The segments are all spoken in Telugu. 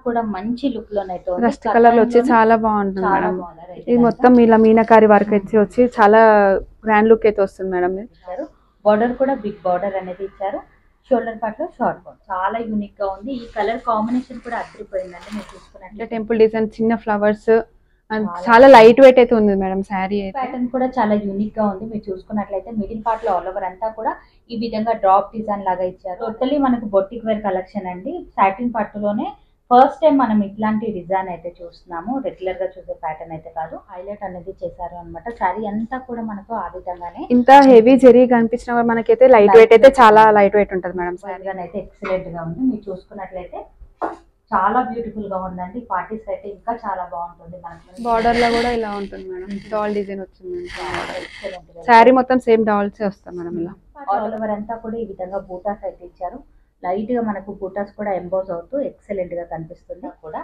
కూడా మంచి లుక్ లోనైతే ఉంది. రస్ట్ కలర్ లో వచ్చి చాలా బాగుంటుంది మేడం. ఇది మొత్తం ఇలా మీనాకారి వర్క్ అయితే వచ్చి చాలా గ్రాండ్ లుక్ అయితే వస్తుంది మేడం. బార్డర్ కూడా బిగ్ బార్డర్ అనేది ఇచ్చారు. షోల్డర్ పార్ట్ లో షార్ట్ బార్డర్ చాలా యూనిక్ గా ఉంది. ఈ కలర్ కాంబినేషన్ కూడా అదిరిపోయిందండి. మీరు చూసుకున్నట్లయితే టెంపుల్ డిజైన్, చిన్న ఫ్లవర్స్, చాలా లైట్ వెయిట్ అయితే ఉంది మేడం. శారీ ప్యాటర్న్ కూడా చాలా యూనిక్ గా ఉంది. మీరు చూసుకున్నట్లయితే మిడిల్ పార్ట్ లో ఆల్ ఓవర్ అంతా కూడా ఈ విధంగా డ్రాప్ డిజైన్ లాగా ఇచ్చారు. టోటలీ మనకు బొటిక్ వేర్ కలెక్షన్ అండి. సాటిన్ పట్టులోనే ఫస్ట్ టైం మనం ఇట్లాంటి డిజైన్ అయితే చూస్తున్నాము. రెగ్యులర్ గా చూసే ప్యాటర్న్ అయితే కాదు. హైలైట్ అనేది చేశారు అనమాట. శారీ అంతా కూడా మనకు ఆ విధంగానే ఇంత హెవీ జరీ కనిపించిన మనకైతే లైట్ వెయిట్ అయితే చాలా లైట్ వెయిట్ ఉంటుంది మేడం. శారీ అయితే ఎక్సలెంట్ గా ఉంది. మీరు చూసుకున్నట్లయితే చాలా బ్యూటిఫుల్ గా ఉందండి. పార్టీస్ అయితే ఇంకా చాలా బాగుంటుంది. బార్డర్ లో కూడా ఇలా ఉంటుంది మేడం. డాల్ డిజైన్ వచ్చింది. శారీ మొత్తం సేమ్ డాల్స్ వస్తాయి మేడం. ఇలా ఆల్ ఓవర్ అంతా కూడా ఈ విధంగా బూటాస్ అయితే ఇచ్చారు. లైట్ గా మనకు బూటాస్ కూడా ఎంబోజ్ అవుతూ ఎక్సలెంట్ గా కనిపిస్తుంది కూడా.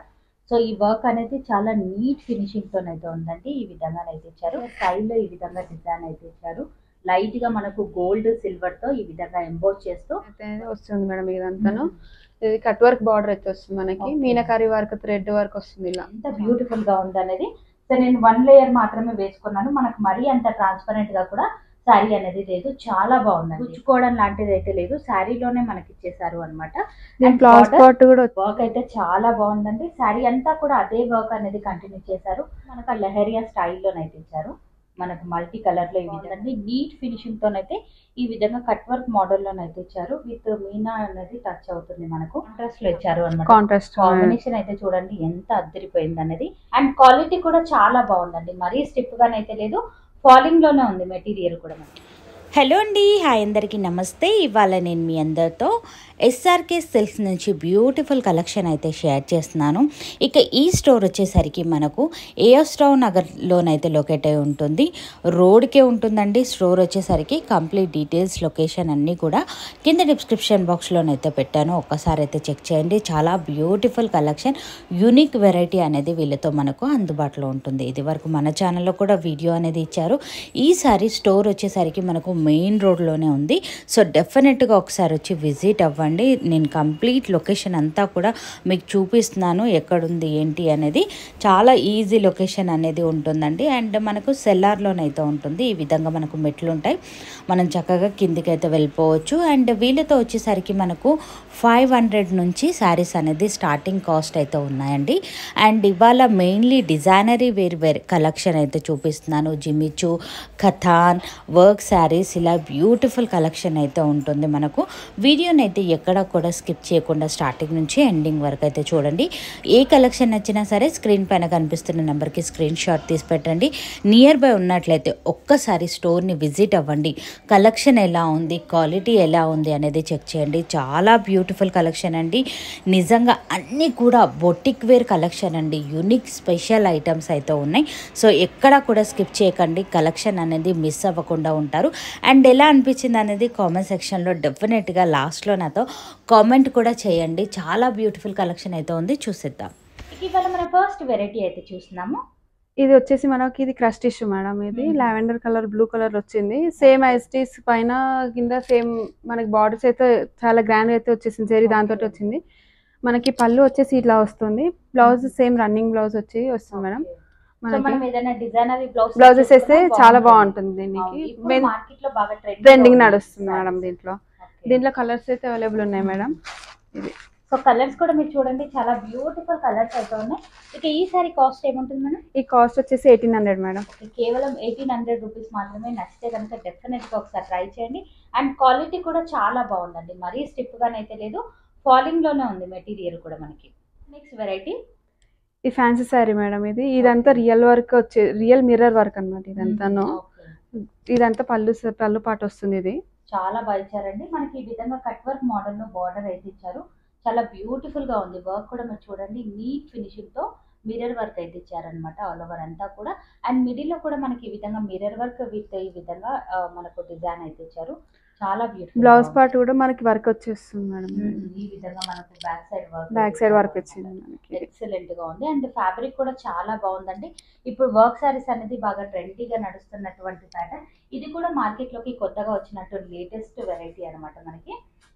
సో ఈ వర్క్ అనేది చాలా నీట్ ఫినిషింగ్ తోనైతే ఉందండి. ఈ విధంగా అయితే ఇచ్చారు. స్టైల్ లో ఈ విధంగా డిజైన్ అయితే ఇచ్చారు. లైట్ గా మనకు గోల్డ్ సిల్వర్ తో ఈ విధంగా ఎంబోజ్ చేస్తూ వస్తుంది మేడం. ఇదంతాను ఇది కట్ వర్క్ బార్డర్ అయితే వస్తుంది మనకి. మీనాకారి వర్క్, థ్రెడ్ వర్క్ వస్తుంది. ఇలా ఎంత బ్యూటిఫుల్ గా ఉంది అనేది. సో నేను 1 లేయర్ మాత్రమే వేసుకున్నాను. మనకు మరీ అంత ట్రాన్స్పరెంట్ గా కూడా శారీ అనేది లేదు. చాలా బాగుంది. గుచ్చుకోవడం లాంటిది అయితే లేదు. శారీలోనే మనకి ఇచ్చేసారు అనమాట. వర్క్ అయితే చాలా బాగుందండి. శారీ అంతా కూడా అదే వర్క్ అనేది కంటిన్యూ చేశారు. మనకు లెహరియా స్టైల్లోనైతే ఇచ్చారు. మనకు మల్టీ కలర్ లో ఈ విధంగా నీట్ ఫినిషింగ్ తోనైతే ఈ విధంగా కట్ వర్క్ మోడల్ లోనైతే ఇచ్చారు. విత్ మీనా అనేది టచ్ అవుతుంది. మనకు కాంట్రాస్ట్ లో ఇచ్చారు అనమాట. కాంట్రాస్ట్ కాంబినేషన్ అయితే చూడండి ఎంత అద్దరిపోయింది అనేది. అండ్ క్వాలిటీ కూడా చాలా బాగుందండి. మరీ స్టిఫ్ గానైతే లేదు. ఫాలింగ్ లోనే ఉంది మెటీరియల్ కూడా. హలో అండి, హాయ్ అందరికీ నమస్తే. ఇవాళ నేను మీ అందరితో ఎస్ఆర్కే సిల్క్స్ నుంచి బ్యూటిఫుల్ కలెక్షన్ అయితే షేర్ చేస్తున్నాను. ఇక ఈ స్టోర్ వచ్చేసరికి మనకు ఏఎస్రావు నగర్లోనైతే లొకేట్ అయి ఉంటుంది. రోడ్కే ఉంటుందండి. స్టోర్ వచ్చేసరికి కంప్లీట్ డీటెయిల్స్, లొకేషన్ అన్నీ కూడా కింద డిస్క్రిప్షన్ బాక్స్లోనైతే పెట్టాను. ఒక్కసారి అయితే చెక్ చేయండి. చాలా బ్యూటిఫుల్ కలెక్షన్, యూనిక్ వెరైటీ అనేది వీళ్ళతో మనకు అందుబాటులో ఉంటుంది. ఇది వరకు మన ఛానల్లో కూడా వీడియో అనేది ఇచ్చారు. ఈసారి స్టోర్ వచ్చేసరికి మనకు మెయిన్ రోడ్లోనే ఉంది. సో డెఫినెట్గా ఒకసారి వచ్చి విజిట్ అవ్వండి. నేను కంప్లీట్ లొకేషన్ అంతా కూడా మీకు చూపిస్తున్నాను. ఎక్కడుంది ఏంటి అనేది. చాలా ఈజీ లొకేషన్ అనేది ఉంటుందండి. అండ్ మనకు సెల్లార్లోనైతే ఉంటుంది. ఈ విధంగా మనకు మెట్లు ఉంటాయి. మనం చక్కగా కిందికి అయితే వెళ్ళిపోవచ్చు. అండ్ వీళ్ళతో వచ్చేసరికి మనకు 500 నుంచి శారీస్ అనేది స్టార్టింగ్ కాస్ట్ అయితే ఉన్నాయండి. అండ్ ఇవాళ మెయిన్లీ డిజైనరీ వేర్ కలెక్షన్ అయితే చూపిస్తున్నాను. జిమిచు, కథాన్, వర్క్ శారీస్, ఇలా బ్యూటిఫుల్ కలెక్షన్ అయితే ఉంటుంది. మనకు వీడియోని అయితే ఎక్కడ కూడా స్కిప్ చేయకుండా స్టార్టింగ్ నుంచి ఎండింగ్ వరకు అయితే చూడండి. ఏ కలెక్షన్ నచ్చినా సరే స్క్రీన్ పైన కనిపిస్తున్న నెంబర్కి స్క్రీన్ షాట్ తీసి పెట్టండి. నియర్ బై ఉన్నట్లయితే ఒక్కసారి స్టోర్ని విజిట్ అవ్వండి. కలెక్షన్ ఎలా ఉంది, క్వాలిటీ ఎలా ఉంది అనేది చెక్ చేయండి. చాలా బ్యూటిఫుల్ కలెక్షన్ అండి. నిజంగా అన్నీ కూడా బొటిక్ వేర్ కలెక్షన్ అండి. యూనిక్ స్పెషల్ ఐటమ్స్ అయితే ఉన్నాయి. సో ఎక్కడా కూడా స్కిప్ చేయకండి. కలెక్షన్ అనేది మిస్ అవ్వకుండా ఉంటారు. అండ్ ఎలా అనిపించింది అనేది కామెంట్ సెక్షన్లో డెఫినెట్గా లాస్ట్లో నాతో కామెంట్ కూడా చేయండి. చాలా బ్యూటిఫుల్ కలెక్షన్ అయితే ఉంది. చూసేద్దాం. ఇవాళ మన ఫస్ట్ వెరైటీ అయితే చూస్తున్నాము. ఇది వచ్చేసి మనకి ఇది క్రష్ టిష్యూ మేడం. ఇది లావెండర్ కలర్, బ్లూ కలర్ వచ్చింది. సేమ్ ఐస్టీస్ పైన కింద సేమ్ మనకి బార్డర్స్ అయితే చాలా గ్రాండ్ అయితే వచ్చేసింది. సరే దాంతో వచ్చింది. మనకి పళ్ళు వచ్చేసి ఇట్లా వస్తుంది. బ్లౌజ్ సేమ్ రన్నింగ్ బ్లౌజ్ వస్తుంది మేడం. బ్లౌజెస్ వేస్తే చాలా బాగుంటుంది. దీనికి ట్రెండింగ్ నడుస్తుంది మేడం. దీంట్లో కలర్స్ అయితే అవైలబుల్ ఉన్నాయి మేడం. ఇది సో కలర్స్ కూడా మీరు చూడండి, చాలా బ్యూటిఫుల్ కలర్స్ అయితే ఉన్నాయి. ఇక ఈ సారీ కాస్ట్ ఏముంటుంది మేడం? ఈ కాస్ట్ వచ్చేసి 1800 మేడం. కేవలం 1800 రూపీస్ మాత్రమే. నచ్చితే కనుక డెఫినెట్గా ఒకసారి ట్రై చేయండి. అండ్ క్వాలిటీ కూడా చాలా బాగుందండి. మరీ స్టిఫ్గానైతే లేదు. ఫాలింగ్లోనే ఉంది మెటీరియల్ కూడా మనకి. నెక్స్ట్ వెరైటీ ఈ ఫ్యాన్సీ శారీ మేడం. ఇదంతా real work real mirror work అనమాట. ఇదంతా పళ్ళు పాటు వస్తుంది. ఇది చాలా బాగా ఇచ్చారండి. మనకి ఈ విధంగా కట్ వర్క్ మోడల్ లో బార్డర్ అయితే ఇచ్చారు. చాలా బ్యూటిఫుల్ గా ఉంది. వర్క్ కూడా మీరు చూడండి, నీట్ ఫినిషింగ్ తో మిర్రర్ వర్క్ అయితే ఇచ్చారనమాట ఆల్ ఓవర్ అంతా కూడా. అండ్ మిడిల్ లో కూడా మనకి ఈ విధంగా మిర్రర్ వర్క్ విత్ ఈ విధంగా మనకు డిజైన్ అయితే ఇచ్చారు. చాలా బ్యూటిఫుల్. బ్లౌజ్ పార్ట్ కూడా మనకి వర్క్ వచ్చేస్తుంది మేడం. ఈ విధంగా మనకు బ్యాక్ సైడ్ వర్క్ వచ్చింది మనకి. ఎక్సలెంట్ గా ఉంది. అండ్ ఫ్యాబ్రిక్ కూడా చాలా బాగుందండి. ఇప్పుడు వర్క్ సారీస్ అనేది బాగా ట్రెండీగా నడుస్తున్నటువంటి ప్యాటర్న్. ఇది కూడా మార్కెట్ లోకి కొత్తగా వచ్చినట్టు లేటెస్ట్ వెరైటీ అన్నమాట మనకి.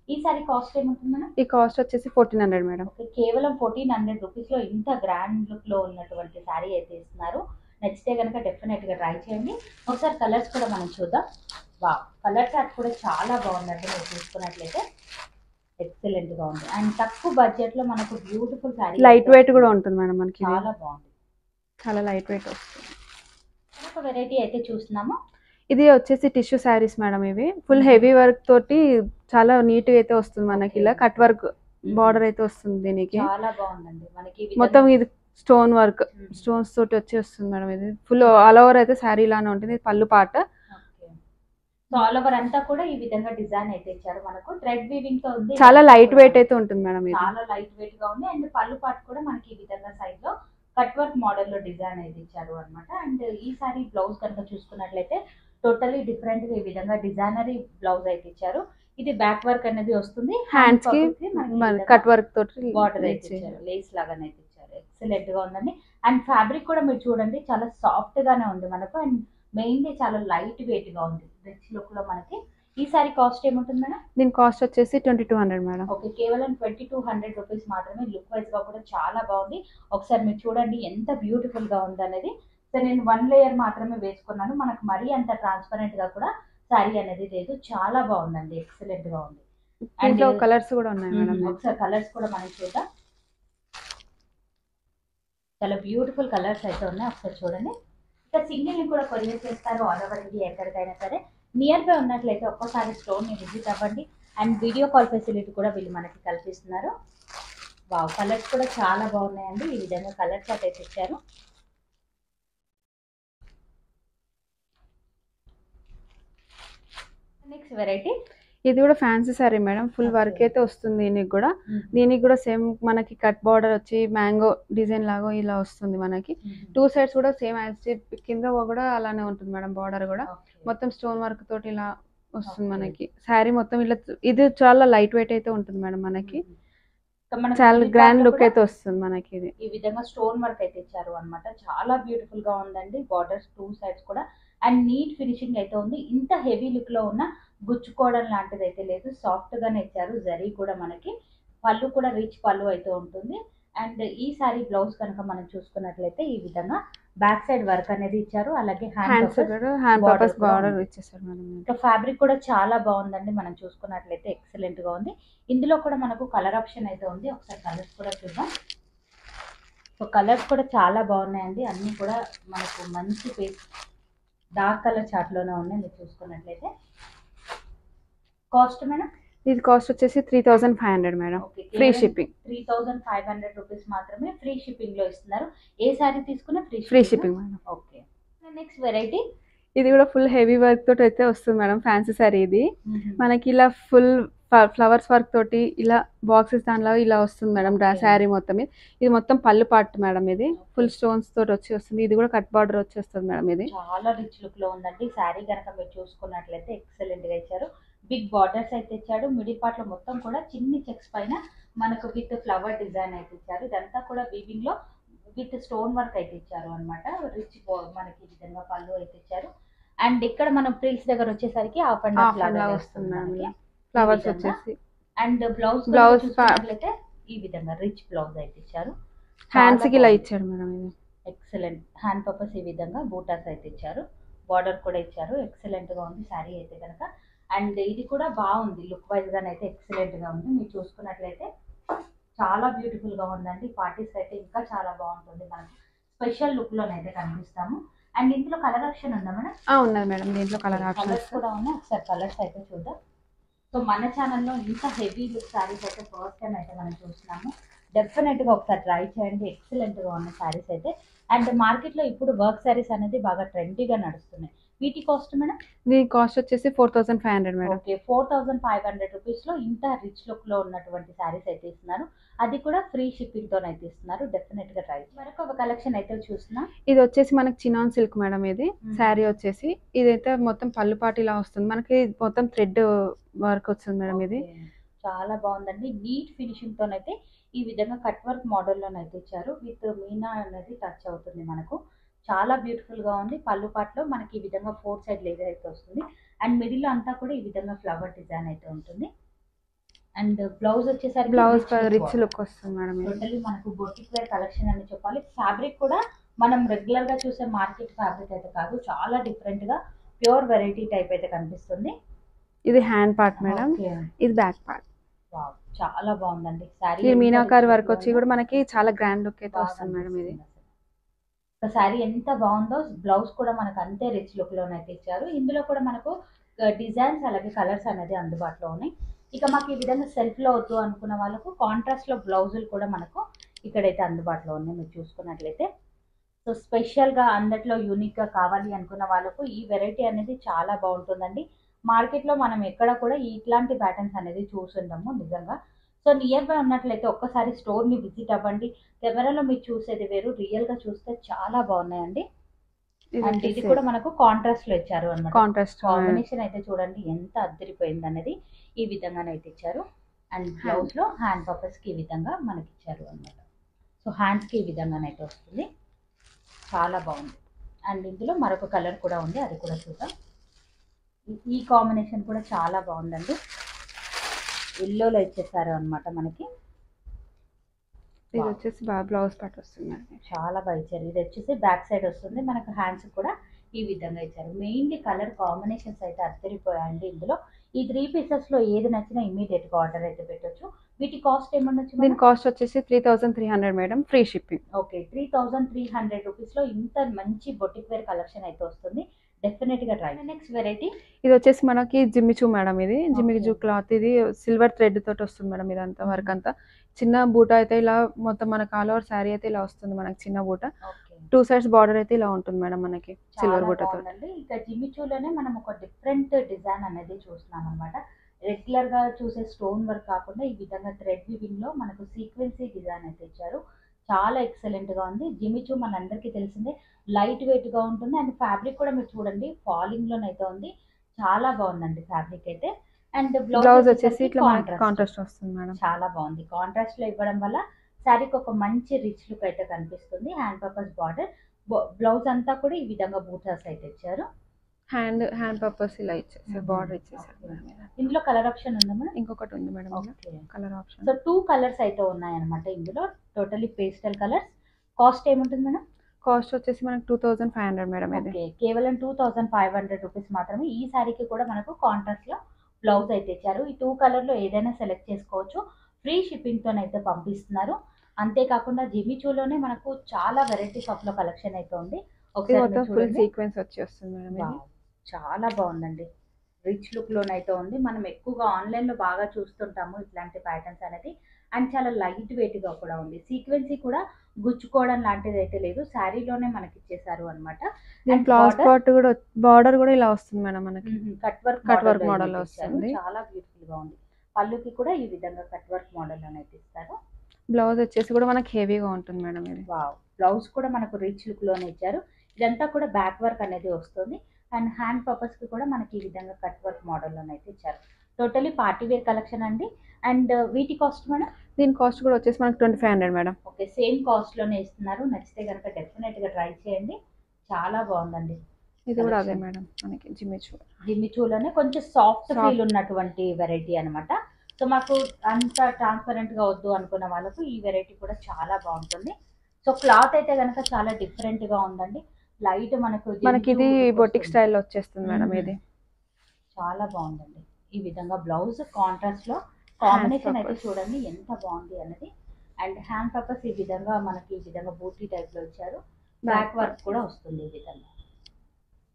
ఈ సారీ కాస్ట్ ఏముంటుంది మేడం? ఈ కాస్ట్ వచ్చేసి 1400 మేడం. కేవలం 1400 రూపీస్ లో ఇంత గ్రాండ్ లుక్ లో ఉన్నటువంటి సారీ అయితే ఇస్తున్నారు. నచ్చితే కనుక డెఫినెట్ గా ట్రై చేయండి. ఒకసారి కలర్స్ కూడా మనం చూద్దాం. వావ్, కలర్ చార్ట్ కూడా చాలా బాగుందండి. మీరు చూసుకున్నట్లయితే ఎక్సలెంట్ గా ఉంది. అండ్ తక్కువ బడ్జెట్ లో మనకు బ్యూటిఫుల్ సారీ, లైట్ వెయిట్ కూడా ఉంటుంది మేడం మనకి. చాలా బాగుంది, చాలా లైట్ వెయిట్ వస్తుంది. ఒక వెరైటీ అయితే చూస్తున్నాము. ఇది వచ్చేసి టిష్యూ శారీస్ మేడం. ఇవి ఫుల్ హెవీ వర్క్ తోటి చాలా నీట్ గా అయితే వస్తుంది మనకి. ఇలా కట్ వర్క్ బార్డర్ అయితే వస్తుంది దీనికి. చాలా బాగుందండి మనకి. మొత్తం ఇది స్టోన్ వర్క్, స్టోన్స్ తోటి వచ్చి వస్తుంది మేడం. ఇది ఫుల్ ఆల్ ఓవర్ అయితే శారీ లానే ఉంటుంది. ఇది పళ్ళు పాట. సో ఆల్ ఓవర్ అంతా కూడా ఈ విధంగా డిజైన్ అయితే ఇచ్చారు మనకు. థ్రెడ్ వీవింగ్ తో ఉంది. చాలా లైట్ వెయిట్ అయితే ఉంటుంది మేడం. ఇది చాలా లైట్ వెయిట్ గా ఉంది. అండ్ పళ్ళు పాటు కూడా మనకి ఈ విధంగా సైడ్ లో కట్ వర్క్ మోడల్ లో డిజైన్ అయితే ఇచ్చారు అనమాట. అండ్ ఈ సారీ బ్లౌజ్ కనుక చూసుకున్నట్లయితే టోటలీ డిఫరెంట్ గా ఈ విధంగా డిజైనరీ బ్లౌజ్ అయితే ఇచ్చారు. ఇది బ్యాక్ వర్క్ అనేది వస్తుంది. హ్యాండ్స్ కి కట్ వర్క్ తోటి బార్డర్ అయితే ఇచ్చారు, లేస్ లాగానే అయితే ఇచ్చారు. ఎక్సలెంట్ గా ఉందండి. అండ్ ఫ్యాబ్రిక్ కూడా మీరు చూడండి చాలా సాఫ్ట్ గానే ఉంది మనకు. అండ్ మెయిన్లీ చాలా లైట్ వెయిట్ గా ఉంది, రిచ్ లుక్ లో మనకి. ఈ సారీ కాస్ట్ ఏముంటుంది మేడం? దీని కాస్ట్ వచ్చేసి 2200 మేడం. ఓకే, కేవలం 2200 రూపీస్ మాత్రమే. లుక్ వైజ్ గా కూడా చాలా బాగుంది. ఒకసారి మీరు చూడండి ఎంత బ్యూటిఫుల్ గా ఉంది అనేది. సో నేను 1 లేయర్ మాత్రమే వేసుకున్నాను. మనకు మరీ అంత ట్రాన్స్పరెంట్ గా కూడా సారీ అనేది లేదు. చాలా బాగుందండి, ఎక్సలెంట్ గా ఉంది. అండ్ కలర్స్ కూడా ఉన్నాయి మేడం. ఒకసారి కలర్స్ కూడా మనం చూద్దాం. చాలా బ్యూటిఫుల్ కలర్స్ అయితే ఉన్నాయి. ఒకసారి చూడండి. ఇంకా సింగిల్ కూడా కొరియర్ చేస్తారు ఆల్ ఓవర్ ఇండియా ఎక్కడికైనా సరే. నియర్ బై ఉన్నట్లయితే ఒక్కసారి స్టోర్ ని విజిట్ అవ్వండి. అండ్ వీడియో కాల్ ఫెసిలిటీ కూడా వీళ్ళు మనకి కల్పిస్తున్నారు. వావ్, కలర్స్ కూడా చాలా బాగున్నాయండి. ఈ విధంగా కలర్ చార్ట్ అయితే ఇచ్చారు. నెక్స్ట్ వెరైటీ, ఇది కూడా fancy sorry madam. Full work అయితే వస్తుంది దీనికి కూడా సేమ్ మనకి కట్ బార్డర్ వచ్చి మ్యాంగో డిజైన్ లాగా ఇలా వస్తుంది మనకి. 2 సైడ్స్ కూడా సేమ్ కింద కూడా అలానే ఉంటుంది మేడం. బార్డర్ కూడా మొత్తం స్టోన్ వర్క్ తోటి ఇలా వస్తుంది మనకి. శారీ మొత్తం ఇలా. ఇది చాలా లైట్ వెయిట్ అయితే ఉంటుంది మేడం మనకి. చాలా గ్రాండ్ లుక్ అయితే వస్తుంది మనకి. ఇది ఈ విధంగా స్టోన్ వర్క్ అయితే ఇచ్చారు అనమాట. చాలా బ్యూటిఫుల్ గా ఉందండి. బార్డర్స్ 2 సైడ్స్ కూడా. అండ్ నీట్ ఫినిషింగ్ అయితే ఉంది. ఇంత హెవీ లుక్ లో ఉన్న గుచ్చుకోవడం లాంటిది అయితే లేదు. సాఫ్ట్ గానే ఇచ్చారు. జరీ కూడా మనకి. పళ్ళు కూడా రిచ్ పళ్ళు అయితే ఉంటుంది. అండ్ ఈ సారీ బ్లౌజ్ కనుక మనం చూసుకున్నట్లయితే ఈ విధంగా బ్యాక్ సైడ్ వర్క్ అనేది ఇచ్చారు. అలాగే హ్యాండ్ పర్పస్ బార్డర్ ఇచ్చేసారు మేడం. ఇంకా ఫ్యాబ్రిక్ కూడా చాలా బాగుందండి. మనం చూసుకున్నట్లయితే ఎక్సలెంట్ గా ఉంది. ఇందులో కూడా మనకు కలర్ ఆప్షన్ అయితే ఉంది. ఒకసారి కలర్స్ కూడా చూద్దాం. సో కలర్స్ కూడా చాలా బాగున్నాయండి. అన్ని కూడా మనకు మంచి పేస్ డార్క్ కలర్ చార్ట్ లోనే ఉన్నాయి. మీరు చూసుకున్నట్లయితే కాస్ట్ మేడం? ఇది కాస్ట్ వచ్చేసి 3500 మేడం. Free shipping. 3500 రూపీస్ మాత్రమే ఫ్రీ షిప్పింగ్ లో ఇస్తున్నారు. ఏ సారీ తీసుకున్నా free shipping madam. Okay, next variety, ఇది కూడా ఫుల్ హెవీ వర్క్ తోటి అయితే వస్తుంది మేడం. ఫ్యాన్సీ సారీ ఇది మనకి. ఇలా ఫుల్ ఫ్లవర్స్ వర్క్ తోటి ఇలా బాక్సెస్ దానిలో ఇలా వస్తుంది మేడం. శారీ మొత్తం ఇది మొత్తం పళ్ళు పార్ట్ మేడం. ఇది ఫుల్ స్టోన్స్ తోటి వచ్చి వస్తుంది. ఇది కూడా కట్ బార్డర్ వచ్చేస్తుంది మేడం. ఇది చాలా రిచ్ లుక్ లో ఉందండి. శారీ కనుక మీరు చూసుకున్నట్లయితే ఎక్సలెంట్ గా ఇచ్చారు. బిగ్ బార్డర్స్ అయితే ఇచ్చాడు. మిడిల్ పార్ట్ లో మొత్తం కూడా చిన్ని చెక్స్ పైన మనకు విత్ ఫ్లవర్ డిజైన్ అయితే ఇచ్చారు. ఇదంతా కూడా వీవింగ్ లో విత్ స్టోన్ వర్క్ అయితే ఇచ్చారు అనమాట. రిచ్ మనకి ఈ విధంగా పళ్ళు అయితే ఇచ్చారు. అండ్ ఇక్కడ మనం ప్రిల్స్ దగ్గర వచ్చేసరికి హాఫ్ అండ్ హాఫ్ లాగా వస్తుంది ఫ్లవర్స్ వచ్చేసి. అండ్ బ్లౌజ్ అయితే ఈ విధంగా రిచ్ బ్లౌజ్ అయితే ఇచ్చారు. హ్యాండ్స్ కి ఇలా ఇచ్చారు మేడం. ఇది ఎక్సలెంట్. హ్యాండ్ పర్పస్ ఈ విధంగా బూటాస్ అయితే ఇచ్చారు. బార్డర్ కూడా ఇచ్చారు. ఎక్సలెంట్ గా ఉంది శారీ అయితే కనుక. అండ్ ఇది కూడా బాగుంది. లుక్ వైజ్ గానైతే ఎక్సలెంట్ గా ఉంది. మీరు చూసుకున్నట్లయితే చాలా బ్యూటిఫుల్ గా ఉందండి. పార్టీస్ అయితే ఇంకా చాలా బాగుంటుంది. మనం స్పెషల్ లుక్ లోనైతే కనిపిస్తాము. అండ్ ఇందులో కలర్ ఆప్షన్ ఉందా మేడం? ఉన్నది మేడం. దీంట్లో కలర్ ఆప్షన్స్ కూడా ఉన్నాయి. ఒకసారి కలర్స్ అయితే చూద్దాం. సో మన ఛానల్లో ఇంత హెవీ లుక్ శారీస్ అయితే ఫస్ట్ టైం అయితే మనం చూస్తున్నాము. డెఫినెట్ గా ఒకసారి ట్రై చేయండి. ఎక్సలెంట్ గా ఉన్న శారీస్ అయితే. అండ్ మార్కెట్ లో ఇప్పుడు వర్క్ శారీస్ అనేది బాగా ట్రెండీగా నడుస్తున్నాయి. వీటి కాస్ట్ మేడం? దీని కాస్ట్ వచ్చేసి 4500 మేడం. ఓకే, 4500 రూపీస్ లో ఇంత రిచ్ లుక్ లో ఉన్నటువంటి శారీస్ అయితే ఇస్తున్నారు. అది కూడా ఫ్రీ షిప్పింగ్ తో అయితే ఇస్తున్నారు. డెఫినెట్ గా ట్రై. మరొక ఒక కలెక్షన్ అయితే చూస్తున్నా. ఇది వచ్చేసి మనకి చినాన్ సిల్క్ మేడం. ఇది శారీ వచ్చేసి ఇదైతే మొత్తం పళ్ళు పాటిలా వస్తుంది. మనకి మొత్తం థ్రెడ్ వర్క్ వస్తుంది మేడం. ఇది చాలా బాగుందండి. నీట్ ఫినిషింగ్ తోనైతే ఈ విధంగా కట్ వర్క్ మోడల్లోనైతే ఇచ్చారు. విత్ మీనా అనేది టచ్ అవుతుంది మనకు. చాలా బ్యూటిఫుల్ గా ఉంది. పళ్ళు పాటలో మనకి ఈ విధంగా 4 సైడ్ లేయర్ అయితే వస్తుంది. అండ్ మిడిల్ అంతా కూడా ఈ విధంగా ఫ్లవర్ డిజైన్ అయితే ఉంటుంది. అండ్ బ్లౌజ్ వచ్చేసరికి బ్లౌజ్ రిచ్ లుక్ వస్తుంది మేడం. టోటల్లీ మనకు బొటిక్ వేర్ కలెక్షన్ అని చెప్పాలి. ఫ్యాబ్రిక్ కూడా మనం రెగ్యులర్ గా చూసే మార్కెట్ ఫ్యాబ్రిక్ అయితే కాదు, చాలా డిఫరెంట్ గా ప్యూర్ వెరైటీ టైప్ అయితే కనిపిస్తుంది. ఇది హ్యాండ్ పార్ట్ మేడం, ఇది బ్యాక్ పార్ట్. చాలా బాగుందండి శారీ. ఈ మీనాకారి వర్క్ వచ్చి కూడా మనకి చాలా గ్రాండ్ లుక్ అయితే వస్తుంది మేడం. ఇది శారీ ఎంత బాగుందో, బ్లౌజ్ కూడా మనకు అంతే రిచ్ లుక్ లోనైతే ఇచ్చారు. ఇందులో కూడా మనకు డిజైన్స్ అలాగే కలర్స్ అనేది అందుబాటులో ఉన్నాయి. ఇక మాకు ఈ విధంగా సెల్ఫ్ లో వద్దు అనుకున్న వాళ్ళకు కాంట్రాస్ట్ లో బ్లౌజులు కూడా మనకు ఇక్కడైతే అందుబాటులో ఉన్నాయి. మీరు చూసుకున్నట్లయితే సో స్పెషల్ గా అందట్లో యూనిక్ గా కావాలి అనుకున్న వాళ్ళకు ఈ వెరైటీ అనేది చాలా బాగుంటుందండి. మార్కెట్ లో మనం ఎక్కడ కూడా ఇట్లాంటి ప్యాటర్న్స్ అనేది చూసుంటాము నిజంగా. సో నియర్ బై ఉన్నట్లయితే ఒక్కసారి స్టోర్ ని విజిట్ అవ్వండి. కెమెరాలో మీరు చూసేది వేరు, రియల్ గా చూస్తే చాలా బాగున్నాయండి. అండ్ ఇది కూడా మనకు కాంట్రాస్ట్ లో ఇచ్చారు అన్నమాట. కాంట్రాస్ట్ కాంబినేషన్ అయితే చూడండి ఎంత అద్దరిపోయింది అనేది. ఈ విధంగానైతే ఇచ్చారు. అండ్ బ్లౌజ్ లో హ్యాండ్ పర్పస్ కి ఈ విధంగా మనకి ఇచ్చారు అన్నమాట. సో హ్యాండ్స్ కి ఈ విధంగానైతే వస్తుంది. చాలా బాగుంది. అండ్ ఇందులో మరొక కలర్ కూడా ఉంది, అది కూడా చూద్దాం. ఈ కాంబినేషన్ కూడా చాలా బాగుందండి. ఎల్లోలో ఇచ్చేసారు అన్నమాట మనకి. ఇది వచ్చేసి బ్లౌజ్ పార్ట్ వస్తుంది. చాలా బాగా ఇచ్చారు. ఇది వచ్చేసి బ్యాక్ సైడ్ వస్తుంది మనకు. హ్యాండ్స్ కూడా ఈ విధంగా ఇచ్చారు. మెయిన్లీ కలర్ కాంబినేషన్స్ అయితే అద్దరిపోయాయండి. ఇందులో ఈ 3 పీసెస్ లో ఏది నచ్చినా ఇమీడియట్ గా ఆర్డర్ అయితే పెట్టొచ్చు. వీటి కాస్ట్ ఏమన్నా? దీని కాస్ట్ వచ్చేసి 3300 madam, free shipping. Okay, 3300 rupees లో ఇంత మంచి బొటిక్ వేర్ కలెక్షన్ అయితే వస్తుంది. డెఫినెట్ గా ట్రై. నెక్స్ట్ వెరైటీ ఇది వచ్చేసి మనకి జిమ్మిచూ మేడం. ఇది జిమ్మిచూ క్లాత్. ఇది సిల్వర్ థ్రెడ్ తోటి వస్తుంది మేడం. ఇదంతా వర్క్ అంతా చిన్న బూట అయితే ఇలా మొత్తం మనకు ఆల్ ఓవర్ శారీ అయితే ఇలా వస్తుంది మనకి. చిన్న బూట 2 సైడ్స్ బార్డర్ అయితే ఇలా ఉంటుంది మేడం మనకి సిల్వర్ బూట తో. ఇక జిమ్మిచూలోనే మనం ఒక డిఫరెంట్ డిజైన్ అనేది చూస్తున్నాం అనమాట. రెగ్యులర్ గా చూసే స్టోన్ వర్క్ కాకుండా ఈ విధంగా థ్రెడ్ వీవింగ్ లో మనకు సీక్వెన్సీ డిజైన్ అయితే ఇచ్చారు. చాలా ఎక్సలెంట్ గా ఉంది. జిమ్మిచూ మన అందరికీ తెలిసిందే, లైట్ వెయిట్ గా ఉంటుంది. అండ్ ఫ్యాబ్రిక్ కూడా మీరు చూడండి ఫాలింగ్ లోనైతే ఉంది. చాలా బాగుందండి ఫ్యాబ్రిక్ అయితే. అండ్ బ్లౌజ్ వచ్చేసి ఇట్లా కాంట్రాస్ట్ వస్తుంది మేడం. చాలా బాగుంది. కాంట్రాస్ట్ లో ఇవ్వడం వల్ల శారీకి ఒక మంచి రిచ్ లుక్ అయితే కనిపిస్తుంది. హ్యాండ్ పర్పస్ బార్డర్, బ్లౌజ్ అంతా కూడా ఈ విధంగా బూటాస్ అయితే ఇచ్చారు. హ్యాండ్ పర్పస్ ఇలా ఇచ్చేసారు, బార్డర్ ఇచ్చేసారు. ఇందులో కలర్ ఆప్షన్ ఉందా మేడం? ఇంకొకటి ఉంది madam colour option. So 2 colours అయితే ఉన్నాయన్నమాట ఇందులో. Totally pastel colours. కాస్ట్ ఏముంటుంది మేడం? కాస్ట్ వచ్చేసి మనకు 2500 మేడం. ఇది కేవలం 2500 రూపీస్ మాత్రమే. ఈ శారీకి కూడా మనకు కాంట్రాస్ట్ లో బ్లౌజ్ అయితే ఇచ్చారు. ఈ 2 కలర్ లో ఏదైనా సెలెక్ట్ చేసుకోవచ్చు. ఫ్రీ షిప్పింగ్ తోనైతే పంపిస్తున్నారు. అంతేకాకుండా జిమ్మిచూలోనే మనకు చాలా వెరైటీస్ ఆఫ్ లో కలెక్షన్ అయితే ఉంది. ఒకసారి ఫుల్ సీక్వెన్స్ వచ్చి వస్తుంది మేడం. చాలా బాగుందండి. రిచ్ లుక్ లోనైతే ఉంది. మనం ఎక్కువగా ఆన్లైన్ లో బాగా చూస్తుంటాము ఇట్లాంటి ప్యాటర్న్స్ అనేది. అండ్ చాలా లైట్ వెయిట్ గా కూడా ఉంది. సీక్వెన్సీ కూడా గుచ్చుకోవడం లాంటిది అయితే లేదు, శారీలోనే మనకి ఇచ్చేసారు అనమాట. బార్డర్ కూడా ఇలా వస్తుంది మేడం మనకి. కట్ వర్క్ మోడల్ వస్తుంది. చాలా బ్యూటిఫుల్ గా ఉంది. పళ్ళుకి కూడా ఈ విధంగా కట్ వర్క్ మోడల్ అయితే ఇస్తారు. బ్లౌజ్ వచ్చేసి కూడా మనకి హెవీగా ఉంటుంది మేడం. ఇది బ్లౌజ్ కూడా మనకు రిచ్ లుక్ లోనే ఇచ్చారు. ఇదంతా కూడా బ్యాక్ వర్క్ అనేది వస్తుంది. అండ్ హ్యాండ్ పర్పస్ కి కూడా మనకి ఈ విధంగా కట్ వర్క్ మోడల్ అయితే ఇచ్చారు. టోటలీ పార్టీ వేర్ కలెక్షన్ అండి. అండ్ వీటి కాస్ట్ మేడం? దీని కాస్ట్ కూడా వచ్చేసి మనకి 2500 మేడం. ఓకే, సేమ్ కాస్ట్ లోనే ఇస్తున్నారు. నచ్చితే కనుక డెఫినెట్ గా ట్రై చేయండి. చాలా బాగుందండి. ఇది కూడా అదే మేడం మనకి జిమ్మిచూలోనే కొంచెం సాఫ్ట్ ఫీల్ ఉన్నటువంటి వెరైటీ అనమాట. సో మాకు అంత ట్రాన్స్పరెంట్ గా వద్దు అనుకున్న వాళ్ళకు ఈ వెరైటీ కూడా చాలా బాగుంటుంది. సో క్లాత్ అయితే కనుక చాలా డిఫరెంట్ గా ఉందండి. లైట్ మనకి ఇది బొటిక్ స్టైల్ వచ్చేస్తుంది మేడం. ఇది చాలా బాగుందండి. ఈ విధంగా బ్లౌజ్ కాంట్రాస్ట్ లో కాంబినేషన్ అయితే చూడండి ఎంత బాగుంది అనేది. అండ్ హ్యాండ్ పర్పస్ ఈ విధంగా మనకి ఈ విధంగా బూటీ టైప్ లో ఇచ్చారు. బ్యాక్ వర్క్ కూడా వస్తుంది. ఈ విధంగా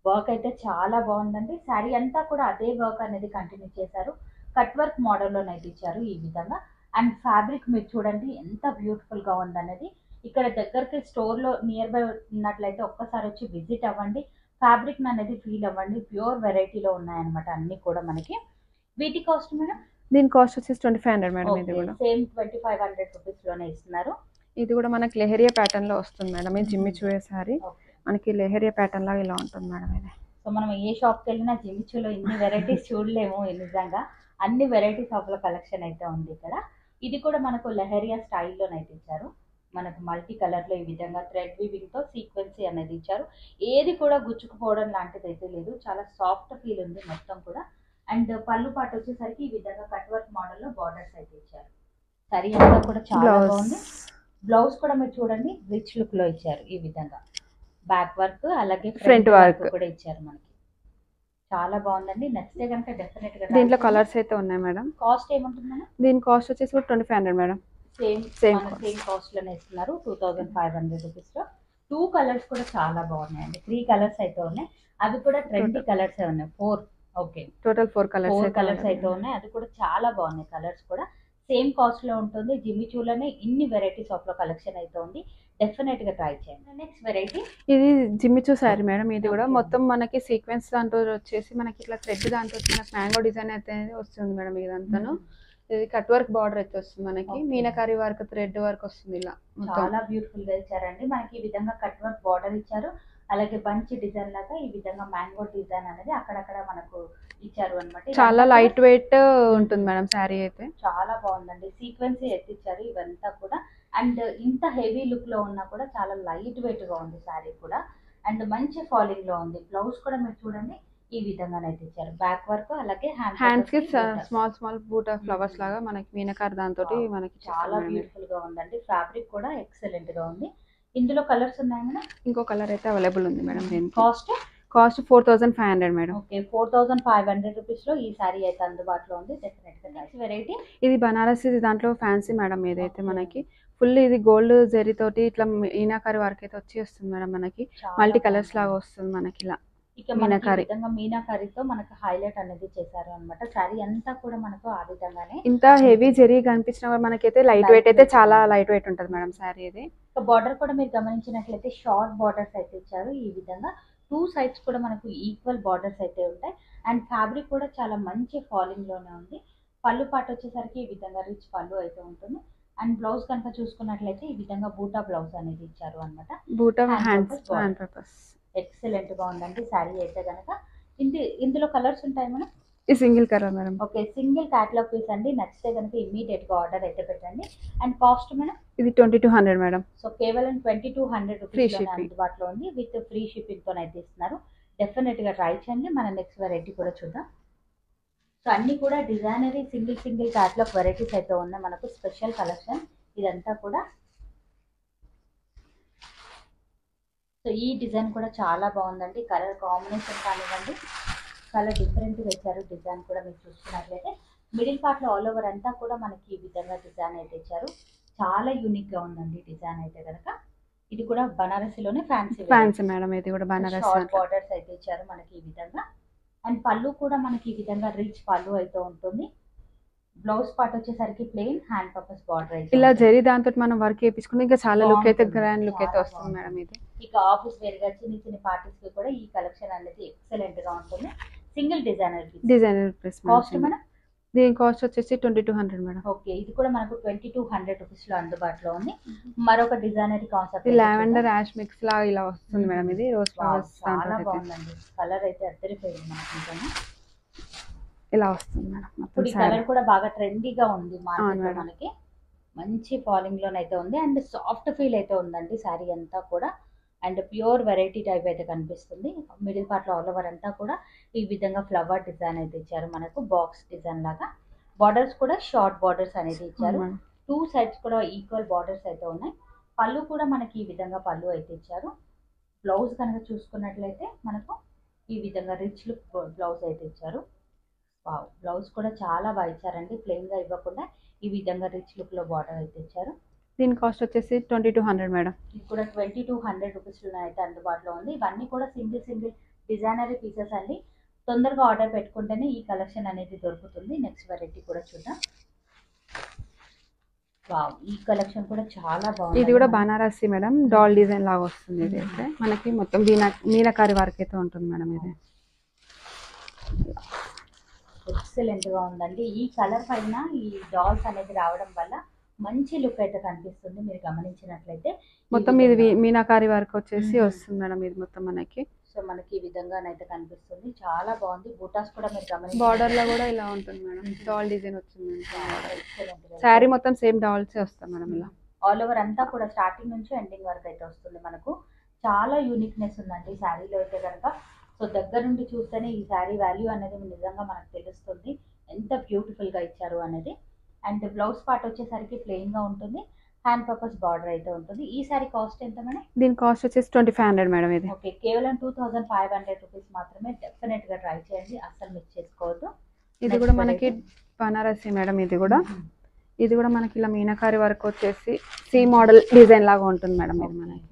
వర్క్ అయితే చాలా బాగుందండి. శారీ అంతా కూడా అదే వర్క్ అనేది కంటిన్యూ చేశారు. కట్ వర్క్ మోడల్లోనైతే ఇచ్చారు ఈ విధంగా. అండ్ ఫ్యాబ్రిక్ మీరు చూడండి ఎంత బ్యూటిఫుల్ గా ఉందనేది. ఇక్కడ దగ్గరికి స్టోర్ లో నియర్ బై ఉన్నట్లయితే ఒక్కసారి వచ్చి విజిట్ అవ్వండి. ఫ్యాబ్రిక్ అనేది ఫీల్ అవ్వండి, ప్యూర్ వెరైటీలో ఉన్నాయన్నమాట అన్ని కూడా మనకి. వీటి కాస్ట్ మేడం? దీని కాస్ట్ వచ్చేసి 2500 మేడం. ఇది కూడా సేమ్ 2500 రూపీస్ లోనే ఇస్తున్నారు. ఇది కూడా మనకి లెహరియా ప్యాటర్న్ లో వస్తుంది మేడం. ఇది జిమ్మిచూ సారీ మనకి లెహరియా ప్యాటర్న్ లాగా ఇలా ఉంటుంది మేడం. ఇది సో మనం ఏ షాప్కి వెళ్ళినా జిమ్మిచూలో ఇన్ని వెరైటీస్ చూడలేము నిజంగా. అన్ని వెరైటీస్ ఆఫ్ లో కలెక్షన్ అయితే ఉంది ఇక్కడ. ఇది కూడా మనకు లెహరియా స్టైల్లోనైతే ఇచ్చారు. మనకు మల్టీ కలర్లో ఈ విధంగా థ్రెడ్ వీవింగ్తో సీక్వెన్సీ అనేది ఇచ్చారు. ఏది కూడా గుచ్చుకుపోవడం లాంటిది అయితే లేదు, చాలా సాఫ్ట్ ఫీల్ ఉంది మొత్తం కూడా. అండ్ పళ్ళు పాటు వచ్చేసరికి ఈ విధంగా కట్ వర్క్ మోడల్లో బార్డర్స్ అయితే ఇచ్చారు. సరీ అంతా కూడా చాలా బాగుంది. బ్లౌజ్ కూడా మీరు చూడండి రిచ్ లుక్ లో ఇచ్చారు. ఈ విధంగా బ్యాక్ వర్క్ అలాగే ఫ్రంట్ వర్క్ కూడా ఇచ్చారు మనకి. చాలా బాగుందండి. నచ్చితే కనుక డెఫినెట్ గా. దీంట్లో కలర్స్ అయితే ఉన్నాయి మేడం. కాస్ట్ ఏముంటుంది మేడం? దీని కాస్ట్ వచ్చేసి 2500 మేడం. సేమ్ కాస్ట్ లోనే ఇస్తున్నారు 2500 రూపీస్ లో. 2 కలర్స్ కూడా చాలా బాగున్నాయండి. 3 కలర్స్ అయితే ఉన్నాయి, అవి కూడా ట్రెండీ కలర్స్ ఉన్నాయి. 4 టోటల్ 4 కలర్స్ అయితే ఉన్నాయి. అది కూడా చాలా బాగున్నాయి కలర్స్ కూడా. సేమ్ కాస్ట్ లో ఉంటుంది. జిమ్మిచూలోనే ఇన్ని వెరైటీస్ ఆఫ్ లో కలెక్షన్ అయితే ఉంది, డెఫినెట్ గా ట్రై చేయండి. నెక్స్ట్ వెరైటీ ఇది జిమ్మిచూ శారీ మేడం. ఇది కూడా మొత్తం మనకి సీక్వెన్స్ దాంట్లో వచ్చేసి మనకి ఇట్లా థ్రెడ్ దాంట్లో మనకి మ్యాంగో డిజైన్ అయితే వస్తుంది మేడం. ఇదంతాను ఇది కట్ వర్క్ బార్డర్ అయితే వస్తుంది మనకి. మీనాకారి వర్క్ థ్రెడ్ వర్క్ వస్తుంది. ఇలా చాలా బ్యూటిఫుల్ గా ఇచ్చారండి మనకి. ఈ విధంగా కట్ వర్క్ బార్డర్ ఇచ్చారు, అలాగే బంచ్ డిజైన్ లాగా ఈ విధంగా మ్యాంగో డిజైన్ అనేది అక్కడక్కడ మనకు ఇచ్చారు అనమాట. చాలా లైట్ వెయిట్ ఉంటుంది మేడం శారీ అయితే. చాలా బాగుందండి. సీక్వెన్సీ ఎత్తిచ్చారు ఇవంతా కూడా. అండ్ ఇంత హెవీ లుక్ లో ఉన్నా కూడా చాలా లైట్ వెయిట్ గా ఉంది శారీ కూడా. అండ్ మంచి ఫాలింగ్ లో ఉంది. బ్లౌజ్ కూడా మీరు చూడండి ఈ విధంగా అయితే ఇచ్చారు. బ్యాక్ వర్క్ అలాగే హ్యాండ్స్ కి స్మాల్ బూటా ఫ్లవర్స్ లాగా మనకి మీనాకారి దాంతో మనకి చాలా బ్యూటిఫుల్ గా ఉందండి. ఫ్యాబ్రిక్ కూడా ఎక్సలెంట్ గా ఉంది. ఇందులో కలర్స్ ఉన్నాయి మేడం? ఇంకో కలర్ అయితే అవైలబుల్ ఉంది మేడం. దీని కాస్ట్ 4500 మేడం. 4500 రూపీస్ లో ఈ సారీ అయితే అందుబాటులో ఉంది. డెఫినెట్ గా నెక్స్ట్ వెరైటీ ఇది బనారసి దాంట్లో ఫ్యాన్సీ మేడం. ఏదైతే మనకి ఫుల్ ఇది గోల్డ్ జరీ తోటి ఇట్లా మీనాకారి వర్క్ అయితే వచ్చి వస్తుంది మేడం. మనకి మల్టీ కలర్స్ లాగా వస్తుంది మనకి. ఇలా ఇక మీనాకారితో మనకు హైలైట్ అనేది చేశారు అనమాట. సారీ అంతా కూడా మనకు ఆ విధంగానే ఇంత హెవీ జరీ కనిపించిన మనకైతే లైట్ వెయిట్ అయితే చాలా లైట్ వెయిట్ ఉంటుంది మేడం సారీ. ఇది బార్డర్ కూడా మీరు గమనించినట్లయితే షార్ట్ బార్డర్స్ అయితే ఇచ్చారు. ఈ విధంగా 2 సైడ్స్ కూడా మనకు ఈక్వల్ బార్డర్స్ అయితే ఉంటాయి. అండ్ ఫ్యాబ్రిక్ కూడా చాలా మంచి ఫాలింగ్ లోనే ఉంది. పళ్ళు పాటు వచ్చేసరికి ఈ విధంగా రిచ్ పళ్ళు అయితే ఉంటుంది. అండ్ బ్లౌజ్ కనుక చూసుకున్నట్లయితే ఈ విధంగా బూటా బ్లౌజ్ అనేది ఇచ్చారు అనమాట. బూటా హ్యాండ్ పర్పస్ ఎక్సలెంట్ గా ఉందండి సారీ అయితే కనుక. ఇందులో కలర్స్ ఉంటాయి మేడం? ఈ single colour madam. Single catalogue piece అండి. నచ్చితే కనుక ఇమీడియట్ గా ఆర్డర్ అయితే పెట్టండి. And cost madam? ఇది 2200 మేడం. సో కేవలం 2200 రూపీస్ అందుబాటులో ఉంది. విత్ ఫ్రీ షిప్పింగ్ తో అయితే ఇస్తున్నారు. డెఫినెట్ గా ట్రై చేయండి. మన నెక్స్ట్ వెరైటీ కూడా చూద్దాం. సో అన్ని కూడా డిజైనరీ సింగిల్ క్యాటలాగ్ వెరైటీస్ అయితే ఉన్నాయి మనకు. స్పెషల్ కలెక్షన్ ఇదంతా కూడా. సో ఈ డిజైన్ కూడా చాలా బాగుందండి. కలర్ కాంబినేషన్ కానివ్వండి, చాలా డిఫరెంట్గా ఇచ్చారు. డిజైన్ కూడా మీరు చూసుకున్నట్లయితే మిడిల్ పార్ట్లో ఆల్ ఓవర్ అంతా కూడా మనకి ఈ విధంగా డిజైన్ అయితే ఇచ్చారు. చాలా యూనిక్ గా ఉందండి డిజైన్ అయితే కనుక. ఇది కూడా బనారసిలోనే ఫ్యాన్సీ మేడం. ఇది కూడా బనారసి బార్డర్స్ అయితే ఇచ్చారు మనకి ఈ విధంగా. అండ్ పళ్ళు కూడా మనకి ఈ విధంగా రిచ్ పళ్ళు అయితే ఉంటుంది. బ్లౌజ్ పార్ట్ వచ్చేసరికి ప్లెయిన్ హ్యాండ్ పర్పస్ బార్డర్ అయితే ఇలా జరీ దాంతో మనం వర్క్ చేయించుకుంటే ఇంకా చాలా లుక్ అయితే గ్రాండ్ లుక్ అయితే వస్తుంది మేడం. ఇది ఇక ఆఫీస్ వేర్ గా చిన్న పార్టీస్ కి కూడా ఈ కలెక్షన్ అనేది ఎక్సలెంట్ గా ఉంటుంది. Single designer piece. Cost madam? దీని కాస్ట్ వచ్చేసి 2200 మేడం. ఇది కూడా మనకు 2200 రూపీస్ లో అందుబాటులో ఉంది. మరొక designer concept lavender ash mix లా ఇలా వస్తుంది మేడం. ఇది రోజ్ ఫ్లవర్స్ చాలా బాగుందండి. కలర్ అయితే అద్దరిపోయింది మనకి. ఇలా వస్తుంది మేడం. ఇప్పుడు ఈ కలర్ కూడా బాగా ట్రెండీగా ఉంది మార్కెట్ లో మనకి. మంచి ఫాలింగ్ లోనైతే ఉంది. అండ్ సాఫ్ట్ ఫీల్ అయితే ఉందండి సారీ అంతా కూడా. అండ్ ప్యూర్ వెరైటీ టైప్ అయితే కనిపిస్తుంది. మిడిల్ పార్ట్ లో ఆల్ ఓవర్ అంతా కూడా ఈ విధంగా ఫ్లవర్ డిజైన్ అయితే ఇచ్చారు మనకు. బాక్స్ డిజైన్ లాగా. బార్డర్స్ కూడా షార్ట్ బార్డర్స్ అనేది ఇచ్చారు. 2 సైడ్స్ కూడా ఈక్వల్ బార్డర్స్ అయితే ఉన్నాయి. పళ్ళు కూడా మనకి ఈ విధంగా పళ్ళు అయితే ఇచ్చారు. బ్లౌజ్ కనుక చూసుకున్నట్లయితే మనకు ఈ విధంగా రిచ్ లుక్ బ్లౌజ్ అయితే ఇచ్చారు. బ్లౌజ్ కూడా చాలా బాగా ఇచ్చారండి. ప్లెయిన్ గా ఇవ్వకుండా ఈ విధంగా రిచ్ లుక్ లో బార్డర్ అయితే ఇచ్చారు. దీని కాస్ట్ వచ్చేసి 2200 మేడం. ఇది కూడా 2200 రూపీస్ లో అయితే అందుబాటులో ఉంది. ఇవన్నీ కూడా సింగిల్ డిజైనరీ పీసెస్ అండి. తొందరగా ఆర్డర్ పెట్టుకుంటేనే ఈ కలెక్షన్ అనేది దొరుకుతుంది. నెక్స్ట్ వెరైటీ కూడా చూద్దాం. వావ్, ఈ కలెక్షన్ కూడా చాలా బాగుంది. ఇది కూడా బనారసి మేడం, డాల్ డిజైన్ లాగా వస్తుంది. ఇది అయితే మనకి మొత్తం మీనాకారి వర్క్ అయితే ఉంటుంది మేడం. ఇది ఎక్సలెంట్ గా ఉందండి. ఈ కలర్ పైన ఈ డాల్స్ అనేది రావడం వల్ల మంచి లుక్ అయితే కనిపిస్తుంది. మీరు గమనించినట్లయితే మొత్తం ఇది మీనాకారి వర్క్ వచ్చేసి వస్తుంది మేడం. ఇది మొత్తం మనకి సో మనకి ఈ విధంగానైతే కనిపిస్తుంది. చాలా బాగుంది. బూటాస్ కూడా మీరు గమనించి బార్డర్ లో కూడా ఇలా ఉంటుంది మేడం. డాల్ డిజైన్ వచ్చింది. శారీ మొత్తం సేమ్ డాల్స్ వస్తాయి మేడం. ఇలా ఆల్ ఓవర్ అంతా కూడా స్టార్టింగ్ నుంచి ఎండింగ్ వరకు అయితే వస్తుంది. మనకు చాలా యూనిక్నెస్ ఉందండి ఈ శారీలో అయితే కనుక. సో దగ్గర నుండి చూస్తేనే ఈ శారీ వాల్యూ అనేది నిజంగా మనకు తెలుస్తుంది, ఎంత బ్యూటిఫుల్ గా ఇచ్చారు అనేది. అండ్ బ్లౌజ్ పార్ట్ వచ్చేసరికి ప్లెయిన్ గా ఉంటుంది. హ్యాండ్ పర్పస్ బార్డర్ అయితే ఉంటుంది. ఈ శారీ కాస్ట్ ఎంత మేడం? దీని కాస్ట్ వచ్చేసి 2500 మేడం. ఇది ఓకే, కేవలం 2500 రూపీస్ మాత్రమే. డెఫినెట్ గా ట్రై చేయండి, అస్సలు మిస్ చేసుకోవద్దు. ఇది కూడా మనకి బనారసి మేడం. ఇది కూడా మనకి ఇలా మీనాకారి వర్క్ వచ్చేసి సి మోడల్ డిజైన్ లాగా ఉంటుంది మేడం. ఇది మనకి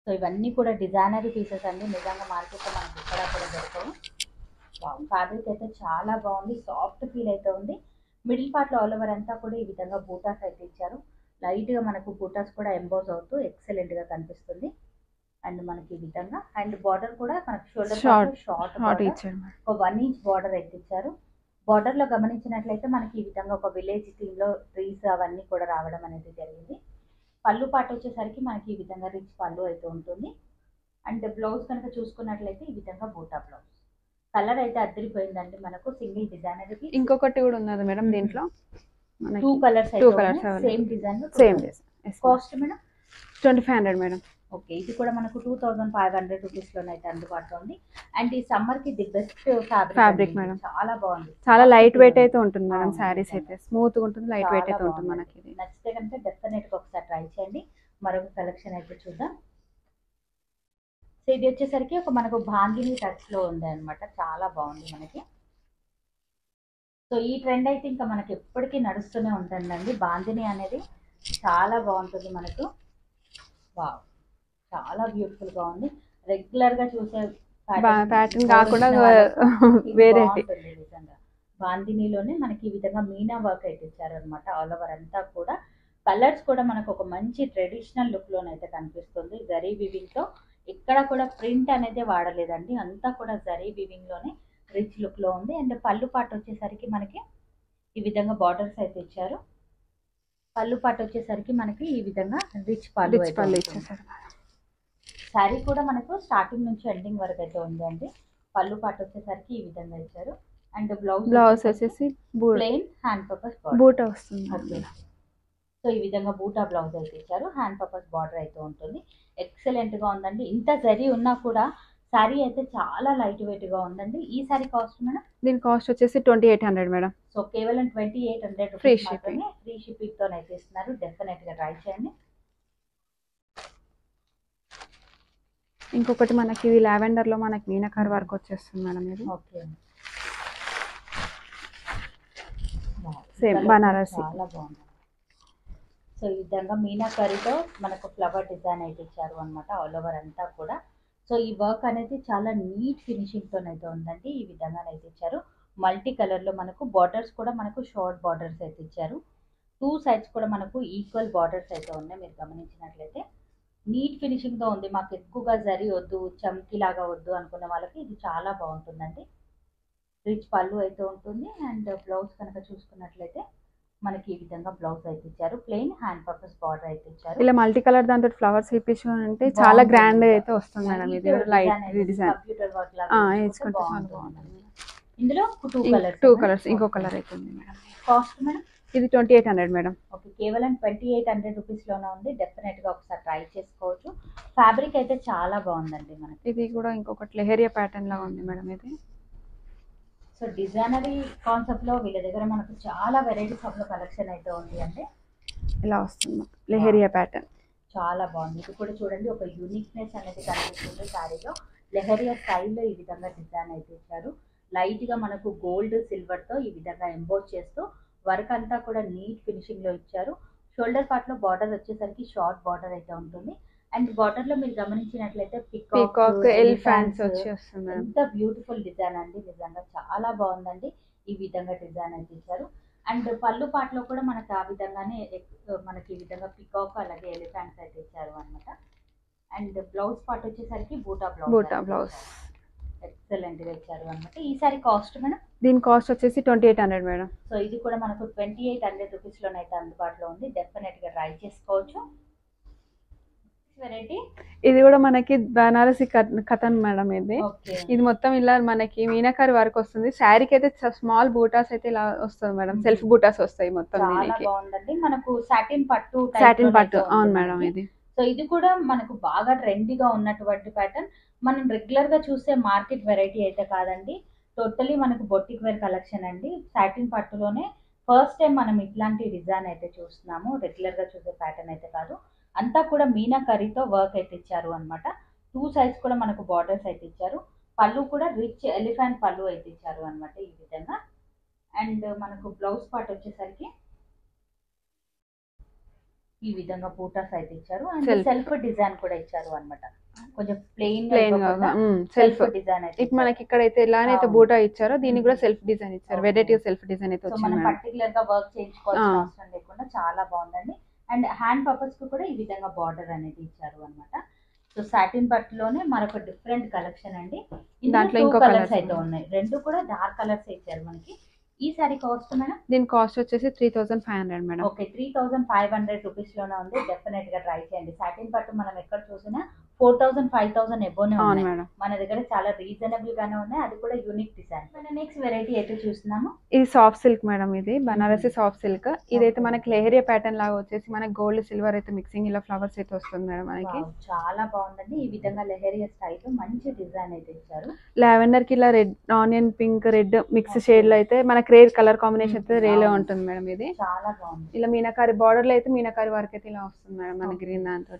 సో ఇవన్నీ కూడా డిజైనరీ పీసెస్ అండి. నిజంగా మార్కెట్లో మనకి ఇక్కడ కూడా దొరకవు. ఫ్యాబ్రిక్ అయితే చాలా బాగుంది, సాఫ్ట్ ఫీల్ అయితే ఉంది. మిడిల్ పార్ట్లో ఆల్ ఓవర్ అంతా కూడా ఈ విధంగా బూటాస్ అయితే ఇచ్చారు. లైట్గా మనకు బూటాస్ కూడా ఎంబోజ్ అవుతూ ఎక్సలెంట్గా కనిపిస్తుంది. అండ్ మనకి ఈ విధంగా అండ్ బార్డర్ కూడా మనకి షోల్డర్ షార్ట్ ఇచ్చారు. ఒక 1 ఇంచ్ బార్డర్ అయితే ఇచ్చారు. బార్డర్లో గమనించినట్లయితే మనకి ఈ విధంగా ఒక విలేజ్ థీమ్లో ట్రీస్ అవన్నీ కూడా రావడం అనేది జరిగింది. పళ్ళు పాట వచ్చేసరికి మనకి ఈ విధంగా రిచ్ పళ్ళు అయితే ఉంటుంది. అండ్ బ్లౌజ్ కనుక చూసుకున్నట్లయితే ఈ విధంగా బూటా బ్లౌజ్. కలర్ అయితే అద్దరిపోయిందండి. మనకు సింగిల్ డిజైనర్. ఇంకొకటి కూడా ఉన్నది మేడం దీంట్లో. 2 colours same design. Cost madam 2500 madam. Okay, ఇది కూడా మనకు 2500 రూపీస్ లోనైతే అందుబాటులో ఉంది. అండ్ ఈ సమ్మర్ కి ది బెస్ట్ ఫ్యాబ్రిక్ మేడం. చాలా బాగుంది. చాలా లైట్ వెయిట్ అయితే ఉంటుంది మేడం. శారీస్ అయితే స్మూత్ గా ఉంటుంది, లైట్ వెయిట్ అయితే ఉంటుంది మనకి. నచ్చితే కనుక డెఫినెట్ గా ఒకసారి ట్రై చేయండి. మరొక కలెక్షన్ అయితే చూద్దాం. సో ఇది వచ్చేసరికి ఒక మనకు బాందిని టచ్ లో ఉంది అనమాట. చాలా బాగుంది మనకి. సో ఈ ట్రెండ్ అయితే ఇంకా మనకి ఎప్పటికీ నడుస్తూనే ఉంటుందండి. బాందిని అనేది చాలా బాగుంటుంది మనకు. వావ్, చాలా బ్యూటిఫుల్ గా ఉంది. రెగ్యులర్ గా చూసే ప్యాటర్న్ కాకుండా వేరే నిజంగా బాందినిలోనే మనకి ఈ విధంగా మీనా వర్క్ అయితే ఇచ్చారు అనమాట. ఆల్ ఓవర్ అంతా కూడా కలర్స్ కూడా మనకు ఒక మంచి ట్రెడిషనల్ లుక్ లోనైతే కనిపిస్తుంది. జరీ వివింగ్ తో ఇక్కడ కూడా ప్రింట్ అనేది వాడలేదండి, అంతా కూడా జరీ వివింగ్ లోనే రిచ్ లుక్ లో ఉంది. అండ్ పళ్ళు పాట వచ్చేసరికి మనకి ఈ విధంగా బార్డర్స్ అయితే ఇచ్చారు. పళ్ళు పాట వచ్చేసరికి మనకి ఈ విధంగా రిచ్ పళ్ళు ఇచ్చేసారు. శారీ కూడా మనకు స్టార్టింగ్ నుంచి ఎండింగ్ వరకు అయితే ఉందండి. పళ్ళు పాట వచ్చేసరికి ఈ విధంగా ఇచ్చారు. అండ్ బ్లౌజ్ వచ్చేసి ప్లెయిన్ హ్యాండ్ పర్పస్ బూటా వస్తుంది. ఓకే, సో ఈ విధంగా బూటా బ్లౌజ్ అయితే ఇచ్చారు. హ్యాండ్ పర్పస్ బార్డర్ అయితే ఉంటుంది. ఎక్సలెంట్ గా ఉందండి. ఇంత జరీ ఉన్నా కూడా శారీ అయితే చాలా లైట్ వెయిట్ గా ఉందండి. ఈ శారీ కాస్ట్ మేడం? దీని కాస్ట్ వచ్చేసి 2800 మేడం. సో కేవలం 2800 రూపీస్ మాత్రమే. ఫ్రీ షిప్పింగ్ తో అయితే ఇస్తున్నారు. డెఫినెట్ గా ట్రై చేయండి. ఇంకొకటి మనకి ఇది లావెండర్ లో మనకి మీనాకారి వర్క్ వచ్చేస్తుంది మేడం. ఇది ఓకే, సేమ్ బనారసి. చాలా బాగుంది. సో ఈ విధంగా మీనాకారితో మనకు ఫ్లవర్ డిజైన్ అయితే ఇచ్చారు అనమాట. ఆల్ ఓవర్ అంతా కూడా. సో ఈ వర్క్ అనేది చాలా నీట్ ఫినిషింగ్ తోనైతే ఉందండి. ఈ విధంగానైతే ఇచ్చారు. మల్టీ కలర్ లో మనకు బార్డర్స్ కూడా మనకు షార్ట్ బార్డర్స్ అయితే ఇచ్చారు. 2 సైడ్స్ కూడా మనకు ఈక్వల్ బార్డర్స్ అయితే ఉన్నాయి. మీరు గమనించినట్లయితే నీట్ ఫినిషింగ్ తో ఉంది. మాకు ఎక్కువగా జరీ వద్దు, చమ్కీ లాగా వద్దు అనుకున్న వాళ్ళకి ఇది చాలా బాగుంటుందండి. రిచ్ పళ్ళు అయితే ఉంటుంది. అండ్ బ్లౌజ్ కనుక చూసుకున్నట్లయితే మనకి ఈ విధంగా బ్లౌజ్ అయితే ఇచ్చారు. ప్లెయిన్ హ్యాండ్ పర్పస్ బార్డర్ అయితే ఇచ్చారు. ఇలా మల్టీ కలర్ దాంతో ఫ్లవర్స్ ఇప్పించుకుంటే చాలా గ్రాండ్ అయితే వస్తుంది మేడం. ఇది లైట్ డిజైన్ కంప్యూటర్ వర్క్ లాగా వేసుకుంటే చాలా బాగుంటుంది. ఇందులో 2 కలర్స్ ఇంకో కలర్ అయితే ఉంది మేడం. Cost madam? ఇది 2800 మేడం. ఓకే, కేవలం 2800 రూపీస్ లోనే ఉంది. డెఫినెట్ గా ఒకసారి ట్రై చేసుకోవచ్చు. ఫ్యాబ్రిక్ అయితే చాలా బాగుందండి మనకి. ఇది కూడా ఇంకొకటి లెహరియా ప్యాటర్న్ లాగా ఉంది మేడం. ఇది సో డిజైనరీ కాన్సెప్ట్ లో వీళ్ళ దగ్గర మనకు చాలా వెరైటీస్ ఆఫ్ కలెక్షన్ అయితే ఉంది. అంటే ఇలా వస్తుంది లెహరియా ప్యాటర్న్. చాలా బాగుంది. ఇది కూడా చూడండి, ఒక యూనిక్నెస్ అనేది కనిపిస్తుంది శారీలో. లెహరియా స్టైల్లో ఈ విధంగా డిజైన్ అయితే ఇచ్చారు. లైట్ గా మనకు గోల్డ్ సిల్వర్ తో ఈ విధంగా ఎంబోస్ చేస్తూ వర్క్ అంతా కూడా నీట్ ఫినిషింగ్ లో ఇచ్చారు. షోల్డర్ పార్ట్ లో బార్డర్ వచ్చేసరికి షార్ట్ బార్డర్ అయితే ఉంటుంది. అండ్ బార్డర్ లో మీరు గమనించినట్లయితే పీకాక్ ఎలిఫెంట్స్ వచ్చేస్తుంది. ఎంత బ్యూటిఫుల్ డిజైన్ అండి. నిజంగా చాలా బాగుందండి. ఈ విధంగా డిజైన్ అయితే ఇచ్చారు. అండ్ పళ్ళు పాటలో కూడా మనకి ఆ విధంగానే మనకి ఈ విధంగా పికాక్ అలాగే ఎలిఫెంట్స్ అయితే ఇచ్చారు అనమాట. అండ్ బ్లౌజ్ పార్ట్ వచ్చేసరికి బూటా బ్లౌజ్ ఎక్సలెంట్ గా ఇచ్చారు అనమాట. ఈ సారీ కాస్ట్ మేడం? దీని కాస్ట్ వచ్చేసి 2800 మేడం. సో ఇది కూడా మనకు 2800 రూపీస్ లోనైతే అందుబాటులో ఉంది. డెఫినెట్ గా ట్రై చేసుకోవచ్చు. వెరైటీ ఇది కూడా మనకి బనారసి కథన్ మేడం. ఇది మొత్తం ఇలా మనకి మీనాకారి వర్క్ వస్తుంది. శారీకి అయితే స్మాల్ బూటాస్ అయితే ఇలా వస్తుంది మేడం, సెల్ఫ్ బూటాస్ వస్తాయి మొత్తం. చాలా బాగుందండి. మనకు సాటిన్ పట్టు అవును మేడం. ఇది సో ఇది కూడా మనకు బాగా ట్రెండీగా ఉన్నటువంటి ప్యాటర్న్. మనం రెగ్యులర్ గా చూసే మార్కెట్ వెరైటీ అయితే కాదండి, టోటలీ మనకు బొటిక్ వేర్ కలెక్షన్ అండి. సాటిన్ పట్టులోనే ఫస్ట్ టైం మనం ఇట్లాంటి డిజైన్ అయితే చూస్తున్నాము. రెగ్యులర్ గా చూసే ప్యాటర్న్ అయితే కాదు. అంతా కూడా మీనాకరీతో వర్క్ అయితే ఇచ్చారు అనమాట. 2 సైడ్స్ కూడా మనకు బార్డర్స్ అయితే ఇచ్చారు. పళ్ళు కూడా రిచ్ ఎలిఫెంట్ పళ్ళు అయితే ఇచ్చారు అనమాట ఈ విధంగా. అండ్ మనకు బ్లౌజ్ పార్ట్ వచ్చేసరికి ఈ విధంగా బూటాస్ అయితే ఇచ్చారు. అండ్ సెల్ఫ్ డిజైన్ కూడా ఇచ్చారు అనమాట. కొంచెం ప్లెయిన్ సెల్ఫ్ డిజైన్ అయితే ఇప్పుడు మనకి ఇక్కడైతే ఎలానైతే బూటా ఇచ్చారో దీనికి కూడా సెల్ఫ్ డిజైన్ ఇచ్చారు. వెరైటీ సెల్ఫ్ డిజైన్ అయితే వచ్చింది. మనం పర్టికులర్ గా వర్క్ చేయించుకోవాల్సిన అవసరం లేకుండా చాలా బాగుందండి. అండ్ హ్యాండ్ పర్పస్ కు కూడా ఈ విధంగా బార్డర్ అనేది ఇచ్చారు అనమాట. సో సాటిన్ పట్టులోనే మరొక డిఫరెంట్ కలెక్షన్ అండి. దాంట్లో ఇంకో కలర్స్ అయితే ఉన్నాయి. రెండు కూడా డార్క్ కలర్స్ ఇచ్చారు మనకి. ఈ సారీ కాస్ట్ మేడం? దీని కాస్ట్ వచ్చేసి 3500 మేడం. ఓకే, 3500 రూపీస్ లోనే ఉంది. డెఫినెట్ గా ట్రై చేయండి. సాటిన్ పట్టు మనం ఎక్కడ చూసినా 4000 5000 ఎబోనే ఉన్నాయి. మన దగ్గర చాలా రీజనబుల్ గానే ఉన్నాయి. అది కూడా యూనిక్ డిజైన్. మన నెక్స్ట్ వెరైటీ అయితే చూస్తున్నాము. ఇది సాఫ్ట్ సిల్క్ మేడం. ఇది బనారసి సాఫ్ట్ సిల్క్. ఇదైతే మనకి లెహరియా ప్యాటర్న్ లాగా వచ్చేసి మనకి గోల్డ్ సిల్వర్ అయితే మిక్సింగ్ ఇలా ఫ్లవర్స్ అయితే వస్తుంది మేడం మనకి. చాలా బాగుందండి. ఈ విధంగా లెహరియా స్టైల్ మంచి డిజైన్ అయితే ఇచ్చారు. లావెండర్ కి ఇలా red, onion pink, red mix shade లో అయితే మనకి రేర్ కలర్ కాంబినేషన్ అయితే రేలో ఉంటుంది మేడం. ఇది చాలా బాగుంది. ఇలా మీనాకారి బార్డర్ లో అయితే మీనాకారి వర్క్ అయితే ఇలా వస్తుంది మేడం మన గ్రీన్ దాంతో.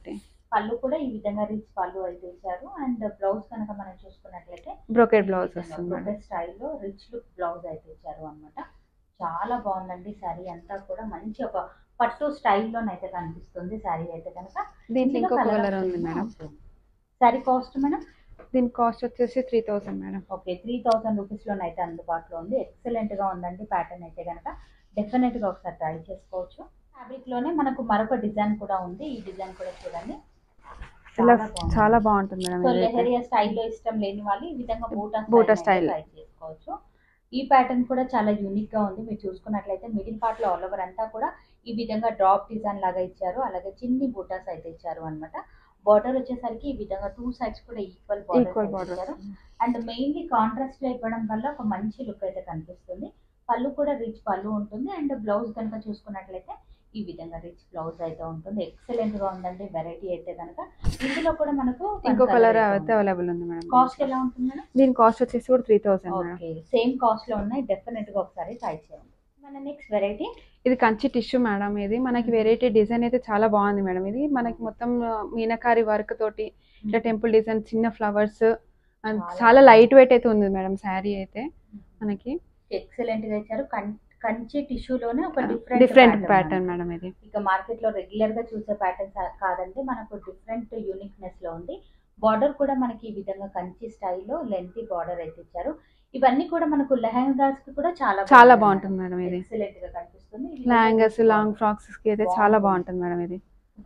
పళ్ళు కూడా ఈ విధంగా రిచ్ పళ్ళు అయితే ఇచ్చారు. అండ్ బ్లౌజ్ కనుక మనం చూసుకున్నట్లయితే బ్రోకెట్ బ్లౌజ్ వస్తుంది. బ్రోకెట్ స్టైల్లో రిచ్ లుక్ బ్లౌజ్ అయితే ఇచ్చారు అనమాట. చాలా బాగుందండి. శారీ అంతా కూడా మంచి ఒక పట్టు స్టైల్లోనైతే కనిపిస్తుంది శారీ అయితే కనుక. దీంట్లో ఇంకో కలర్ ఉంది మేడం. Sari cost madam? దీని కాస్ట్ వచ్చేసి 3000 మేడం. ఓకే, 3000 రూపీస్ లోనైతే అందుబాటులో ఉంది. ఎక్సలెంట్ గా ఉందండి ప్యాటర్న్ అయితే కనుక. డెఫినెట్ గా ఒకసారి ట్రై చేసుకోవచ్చు. ఫ్యాబ్రిక్ లోనే మనకు మరొక డిజైన్ కూడా ఉంది. ఈ డిజైన్ కూడా చూడండి, చాలా బాగుంటుంది మేడం. సో లెహరియా స్టైల్లో ఇష్టం లేని వాళ్ళు ఈ విధంగా బూటా స్టైల్ ట్రై చేసుకోవచ్చు. ఈ ప్యాటర్న్ కూడా చాలా యూనిక్ గా ఉంది. మీరు చూసుకున్నట్లయితే మిడిల్ పార్ట్ లో ఆల్ ఓవర్ అంతా కూడా ఈ విధంగా డ్రాప్ డిజైన్ లాగా ఇచ్చారు. అలాగే చిన్ని బూటాస్ అయితే ఇచ్చారు అనమాట. బార్డర్ వచ్చేసరికి ఈ విధంగా 2 సైడ్స్ కూడా ఈక్వల్ బార్డర్ ఇచ్చారు. అండ్ మెయిన్లీ కాంట్రాస్ట్ లో ఇవ్వడం వల్ల ఒక మంచి లుక్ అయితే కనిపిస్తుంది. పళ్ళు కూడా రిచ్ పళ్ళు ఉంటుంది. అండ్ బ్లౌజ్ కనుక చూసుకున్నట్లయితే ఈ విధంగా రిచ్ బ్లౌజ్ అయితే ఉంటుంది. ఎక్సలెంట్ గా ఉందండి వెరైటీ అయితే కనుక. ఇందులో కూడా మనకు ఇంకో కలర్ అయితే అవైలబుల్ ఉంది మేడం. కాస్ట్ ఎలా ఉంటుంది మేడం? దీని కాస్ట్ వచ్చేసి కూడా 3000. ఓకే, సేమ్ కాస్ట్ లో ఉన్నాయి. డెఫినెట్ గా ఒకసారి ట్రై చేయండి. మన నెక్స్ట్ వెరైటీ ఇది కంచి టిష్యూ మేడం. ఇది మనకి వెరైటీ డిజైన్ అయితే చాలా బాగుంది మేడం. ఇది మనకి మొత్తం మీనాకారి వర్క్ తోటి ఇట్లా టెంపుల్ డిజైన్, చిన్న ఫ్లవర్స్, చాలా లైట్ వెయిట్ అయితే ఉంది మేడం శారీ అయితే మనకి. ఎక్సలెంట్ గా ఇచ్చారు. కంచి టిష్యూలోనే ఒక డిఫరెంట్ ప్యాటర్న్ మేడం. ఇది ఇక మార్కెట్ లో రెగ్యులర్ గా చూసే ప్యాటర్న్స్ కాదండి, మనకు డిఫరెంట్ యూనిక్నెస్ లో ఉంది. బార్డర్ కూడా మనకి ఈ విధంగా కంచి స్టైల్లో లెంతీ బార్డర్ అయితే ఇచ్చారు. ఇవన్నీ కూడా మనకు లెహంగాస్ కి కూడా చాలా బాగుంటుంది మేడం. ఇది ఎక్సలెంట్ గా కనిపిస్తుంది. లెహంగాస్, లాంగ్ ఫ్రాక్స్ కి అయితే చాలా బాగుంటుంది మేడం. ఇది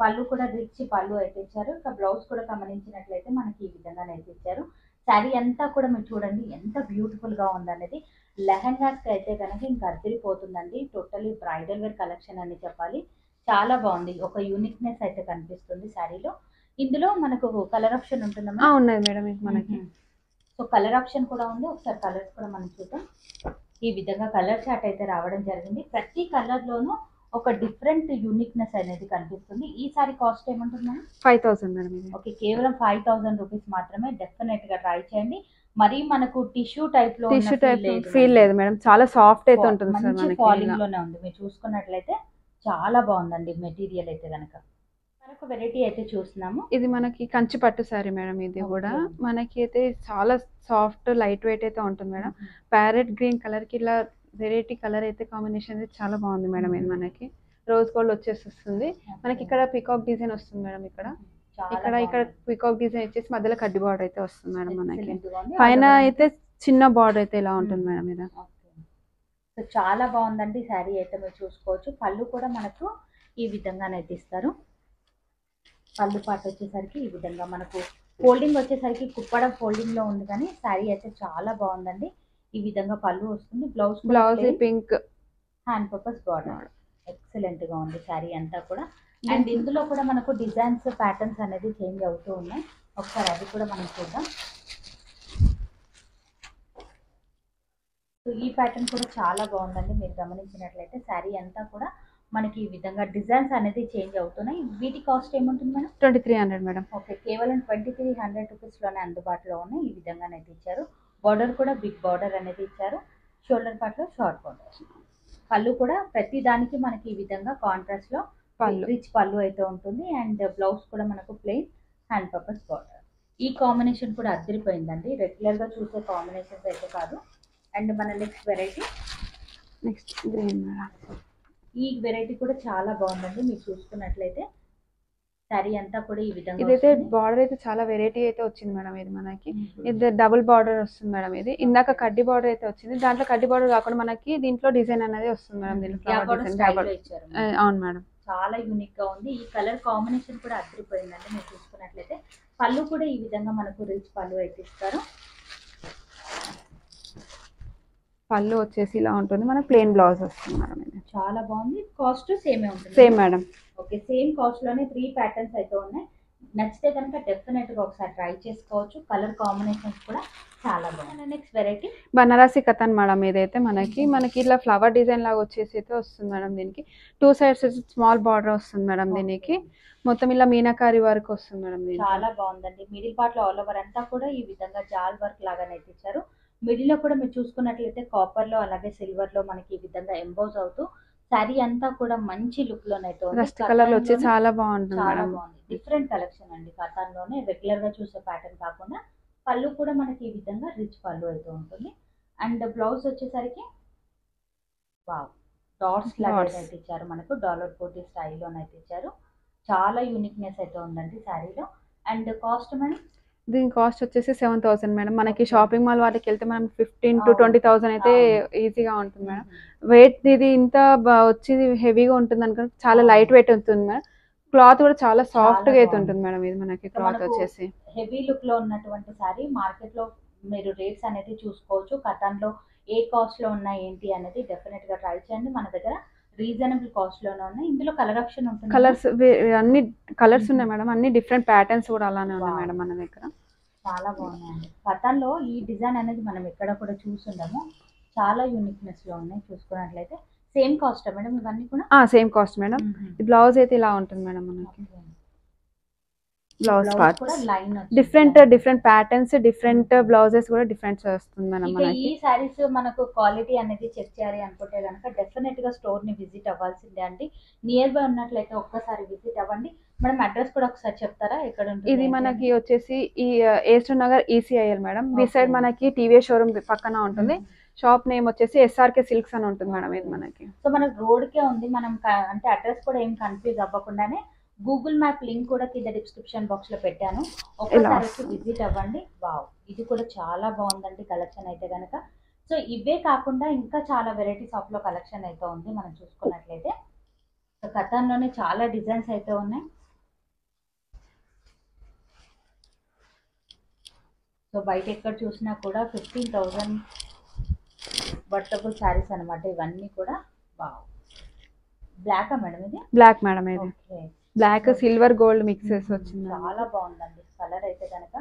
పళ్ళు కూడా రిచ్ పళ్ళు అయితే ఇచ్చారు. ఇక బ్లౌజ్ కూడా గమనించినట్లయితే మనకి ఈ విధంగా అయితే ఇచ్చారు. శారీ అంతా కూడా మీరు చూడండి ఎంత బ్యూటిఫుల్ గా ఉందనేది. లెహంగాస్ కి అయితే కనుక ఇంకా అద్దరిపోతుందండి. టోటలీ బ్రైడల్ వేర్ కలెక్షన్ అని చెప్పాలి. చాలా బాగుంది. ఒక యూనిక్నెస్ అయితే కనిపిస్తుంది శారీలో. ఇందులో మనకు కలర్ ఆప్షన్ ఉంటుందమ్మా? ఉన్నది మేడం మనకి. సో కలర్ ఆప్షన్ కూడా ఉంది. ఒకసారి కలర్స్ కూడా మనం చూద్దాం. ఈ విధంగా కలర్ చార్ట్ అయితే రావడం జరిగింది. ప్రతి కలర్ లోనూ ఒక డిఫరెంట్ యూనిక్నెస్ అనేది కనిపిస్తుంది. ఈ సారీ కాస్ట్ ఏమంటున్నా? 5000 మేడం. ఓకే, కేవలం 5000 రూపీస్ మాత్రమే. డెఫినెట్ గా ట్రై చేయండి. మరి మనకు టిష్యూ టైప్ లో ఫీల్ లేదు మేడం. చాలా సాఫ్ట్ అయితే ఉంటుంది సార్. మంచి ఫాలింగ్ లోనే ఉంది. మీరు చూసుకున్నట్లయితే చాలా బాగుందండి మెటీరియల్ అయితే కనుక. మరొక వెరైటీ అయితే చూస్తున్నాము. ఇది మనకి కంచి పట్టు సారీ మేడం. ఇది కూడా మనకి అయితే చాలా సాఫ్ట్ లైట్ వెయిట్ అయితే ఉంటుంది మేడం. ప్యారెట్ గ్రీన్ కలర్ కి ఇలా వెరైటీ కలర్ అయితే కాంబినేషన్ అయితే చాలా బాగుంది మేడం. ఇది మనకి రోజ్ గోల్డ్ వచ్చేస్తుంది. మనకి ఇక్కడ పికాక్ డిజైన్ వస్తుంది మేడం. ఇక్కడ పికాక్ డిజైన్ వచ్చేసి మధ్యలో కడ్డీ బార్డర్ అయితే వస్తుంది మేడం. మనకి పైన అయితే చిన్న బార్డర్ అయితే ఇలా ఉంటుంది మేడం. ఇది సో సో చాలా బాగుందండి శారీ అయితే మీరు చూసుకోవచ్చు. పళ్ళు కూడా మనకు ఈ విధంగానైతే ఇస్తారు. పళ్ళు పాట వచ్చేసరికి ఈ విధంగా మనకు ఫోల్డింగ్ వచ్చేసరికి కుప్పడ ఫోల్డింగ్ లో ఉంది, కానీ శారీ అయితే చాలా బాగుందండి. ఈ విధంగా పళ్ళు వస్తుంది. Blouse pink hand purpose border excellent గా ఉంది శారీ అంతా కూడా. అండ్ ఇందులో కూడా మనకు డిజైన్స్ ప్యాటర్న్స్ అనేది చేంజ్ అవుతూ ఉన్నాయి. ఒకసారి అది కూడా మనం చూద్దాం. సో ఈ ప్యాటర్న్ కూడా చాలా బాగుందండి. మీరు గమనించినట్లయితే శారీ అంతా కూడా మనకి ఈ విధంగా డిజైన్స్ అనేది చేంజ్ అవుతున్నాయి. వీటి కాస్ట్ ఏముంటుంది మేడం? 2300 మేడం. ఓకే, కేవలం 2300 రూపీస్లోనే అందుబాటులో ఉన్నాయి. ఈ విధంగానైతే ఇచ్చారు. బార్డర్ కూడా బిగ్ బార్డర్ అనేది ఇచ్చారు. షోల్డర్ పార్ట్లో షార్ట్ బార్డర్. పళ్ళు కూడా ప్రతి దానికి మనకి ఈ విధంగా కాంట్రాస్ట్ లో రిచ్ పళ్ళు అయితే ఉంటుంది. అండ్ బ్లౌజ్ కూడా మనకు ప్లెయిన్ హ్యాండ్ పర్పస్ బార్డర్. ఈ కాంబినేషన్ కూడా అదిరిపోయిందండి. రెగ్యులర్ గా చూసే కాంబినేషన్స్ అయితే కాదు. అండ్ మన నెక్స్ట్ వెరైటీ గ్రీన్. ఈ వెరైటీ కూడా చాలా బాగుందండి. మీరు చూసుకున్నట్లయితే శారీ అంతా కూడా ఈ విధంగా ఇదైతే బార్డర్ అయితే చాలా వెరైటీ అయితే వచ్చింది మేడం. ఇది మనకి ఇది డబుల్ బార్డర్ వస్తుంది మేడం. ఇది ఇందాక కడ్డీ బార్డర్ అయితే వచ్చింది. దాంట్లో కడ్డీ బార్డర్ కాకుండా మనకి దీంట్లో డిజైన్ అనేది వస్తుంది మేడం. దీంట్లో అవును మేడం, చాలా యూనిక్ గా ఉంది. ఈ కలర్ కాంబినేషన్ కూడా అదిరిపోయిందండి. మీరు చూసుకున్నట్లయితే పళ్ళు కూడా ఈ విధంగా మనకు రిచ్ పళ్ళు అయితే ఇస్తారు. పళ్ళు వచ్చేసి ఇలా ఉంటుంది. మనకు ప్లెయిన్ బ్లౌజ్ వస్తుంది మేడం. ఇది చాలా బాగుంది. కాస్ట్ సేమే ఉంటుంది. Same madam. Okay, same cost లోనే 3 ప్యాటర్న్స్ అయితే ఉన్నాయి. నచ్చితే కనుక డెఫినెట్ గా ఒకసారి ట్రై చేసుకోవచ్చు. కలర్ కాంబినేషన్స్ కూడా చాలా బాగున్నాయి. Next variety Banarasi Katan madam. ఇదైతే మనకి ఇట్లా ఫ్లవర్ డిజైన్ లాగా వచ్చేసి అయితే వస్తుంది మేడం. దీనికి 2 సైడ్స్ స్మాల్ బార్డర్ వస్తుంది మేడం. దీనికి మొత్తం ఇలా మీనాకారి వర్క్ వస్తుంది మేడం. చాలా బాగుందండి. మిడిల్ పార్ట్ లో ఆల్ ఓవర్ అంతా కూడా ఈ విధంగా జాల్ వర్క్ లాగానైతే ఇచ్చారు. మిడిల్ లో కూడా మీరు చూసుకున్నట్లయితే కాపర్ లో అలాగే సిల్వర్ లో మనకి ఈ విధంగా ఎంబోజ్ అవుతూ శారీ అంతా కూడా మంచి లుక్ లోనైతే రస్ట్ కలర్ వచ్చి చాలా బాగుంటుంది. చాలా బాగుంది. డిఫరెంట్ కలెక్షన్ అండి. కథన్ లోనే రెగ్యులర్ గా చూసే ప్యాటర్న్ కాకుండా పళ్ళు కూడా మనకి ఈ విధంగా రిచ్ పళ్ళు అయితే ఉంటుంది. అండ్ బ్లౌజ్ వచ్చేసరికి డాట్స్ లాగా అయితే ఇచ్చారు. మనకు డాలర్ కోటీ స్టైల్లోనైతే ఇచ్చారు. చాలా యూనిక్నెస్ అయితే ఉందండి శారీలో. And cost madam? దీని కాస్ట్ వచ్చేసి 7000 మేడం. మనకి షాపింగ్ మాల్ వాటికి వెళ్తే మనం 15 to 20,000 అయితే ఈజీగా ఉంటుంది మేడం. వెయిట్ ఇది ఇంత వచ్చి హెవీగా ఉంటుంది అనుకుంటే చాలా లైట్ వెయిట్ ఉంటుంది మేడం. క్లాత్ కూడా చాలా సాఫ్ట్ గా అయితే ఉంటుంది మేడం. ఇది మనకి క్లాత్ వచ్చేసి హెవీ లుక్ లో ఉన్నటువంటి సారీ మార్కెట్ లో మీరు రేట్స్ అనేది చూసుకోవచ్చు. కథన్ లో ఏ కాస్ట్ లో ఉన్నాయి ఏంటి అనేది డెఫినెట్ గా ట్రై చేయండి. మన దగ్గర రీజనబుల్ కాస్ట్ లోనే ఉన్నాయి. ఇందులో కలర్ ఆప్షన్ ఉంటుంది. కలర్స్ అన్ని కలర్స్ ఉన్నాయి మేడం. అన్ని డిఫరెంట్ ప్యాటర్న్స్ కూడా అలానే ఉన్నాయి మేడం మన దగ్గర. చాలా బాగున్నాయండి. కథన్ లో ఈ డిజైన్ అనేది మనం ఎక్కడ కూడా చూసుండము. చాలా యూనిక్నెస్ లో ఉన్నాయి. చూసుకున్నట్లయితే సేమ్ కాస్ట్ మేడం ఇవన్నీ కూడా? Same cost madam. బ్లౌజ్ అయితే ఇలా ఉంటుంది మేడం. మనకి blouse part different patterns, different blouses కూడా డిఫరెంట్ వస్తుంది మేడం. మనకి ఈ సారీస్ మనకు క్వాలిటీ అనేది చెక్ చేయాలి అనుకుంటే కనుక డెఫినెట్ గా స్టోర్ ని విజిట్ అవ్వాల్సిందే అండి. నియర్ బై ఉన్నట్లయితే ఒక్కసారి విజిట్ అవ్వండి. మేడం అడ్రస్ కూడా ఒకసారి చెప్తారా ఎక్కడ ఉంటుంది? ఇది మనకి వచ్చేసి ఈ Aster Nagar ECIL madam. Side మనకి టీవీఎస్ షోరూమ్ పక్కన ఉంటుంది. షాప్ నేమ్ వచ్చేసి SRK సిల్క్స్ అని ఉంటుంది మేడం. ఇది మనకి సో మనకు రోడ్ కే ఉంది. మనం అంటే అడ్రస్ కూడా ఏం కన్ఫ్యూజ్ అవ్వకుండానే గూగుల్ మ్యాప్ లింక్ కూడా కింద డిస్క్రిప్షన్ బాక్స్ లో పెట్టాను. ఒకసారి విజిట్ అవ్వండి. వావ్, ఇది కూడా చాలా బాగుందండి కలెక్షన్ అయితే కనుక. సో ఇవే కాకుండా ఇంకా చాలా వెరైటీస్ ఆఫ్ లో కలెక్షన్ అయితే ఉంది. మనం చూసుకున్నట్లయితే కథన్ లోనే చాలా డిజైన్స్ అయితే ఉన్నాయి. సో బయట ఎక్కడ చూసినా కూడా 15,000 వర్తబుల్ శారీస్ అనమాట ఇవన్నీ కూడా. Wow, black madam? ఇది బ్లాక్ మేడం. ఇది బ్లాక్ సిల్వర్ గోల్డ్ మిక్సెస్ వచ్చింది. చాలా బాగుందండి. కలర్ అయితే కనుక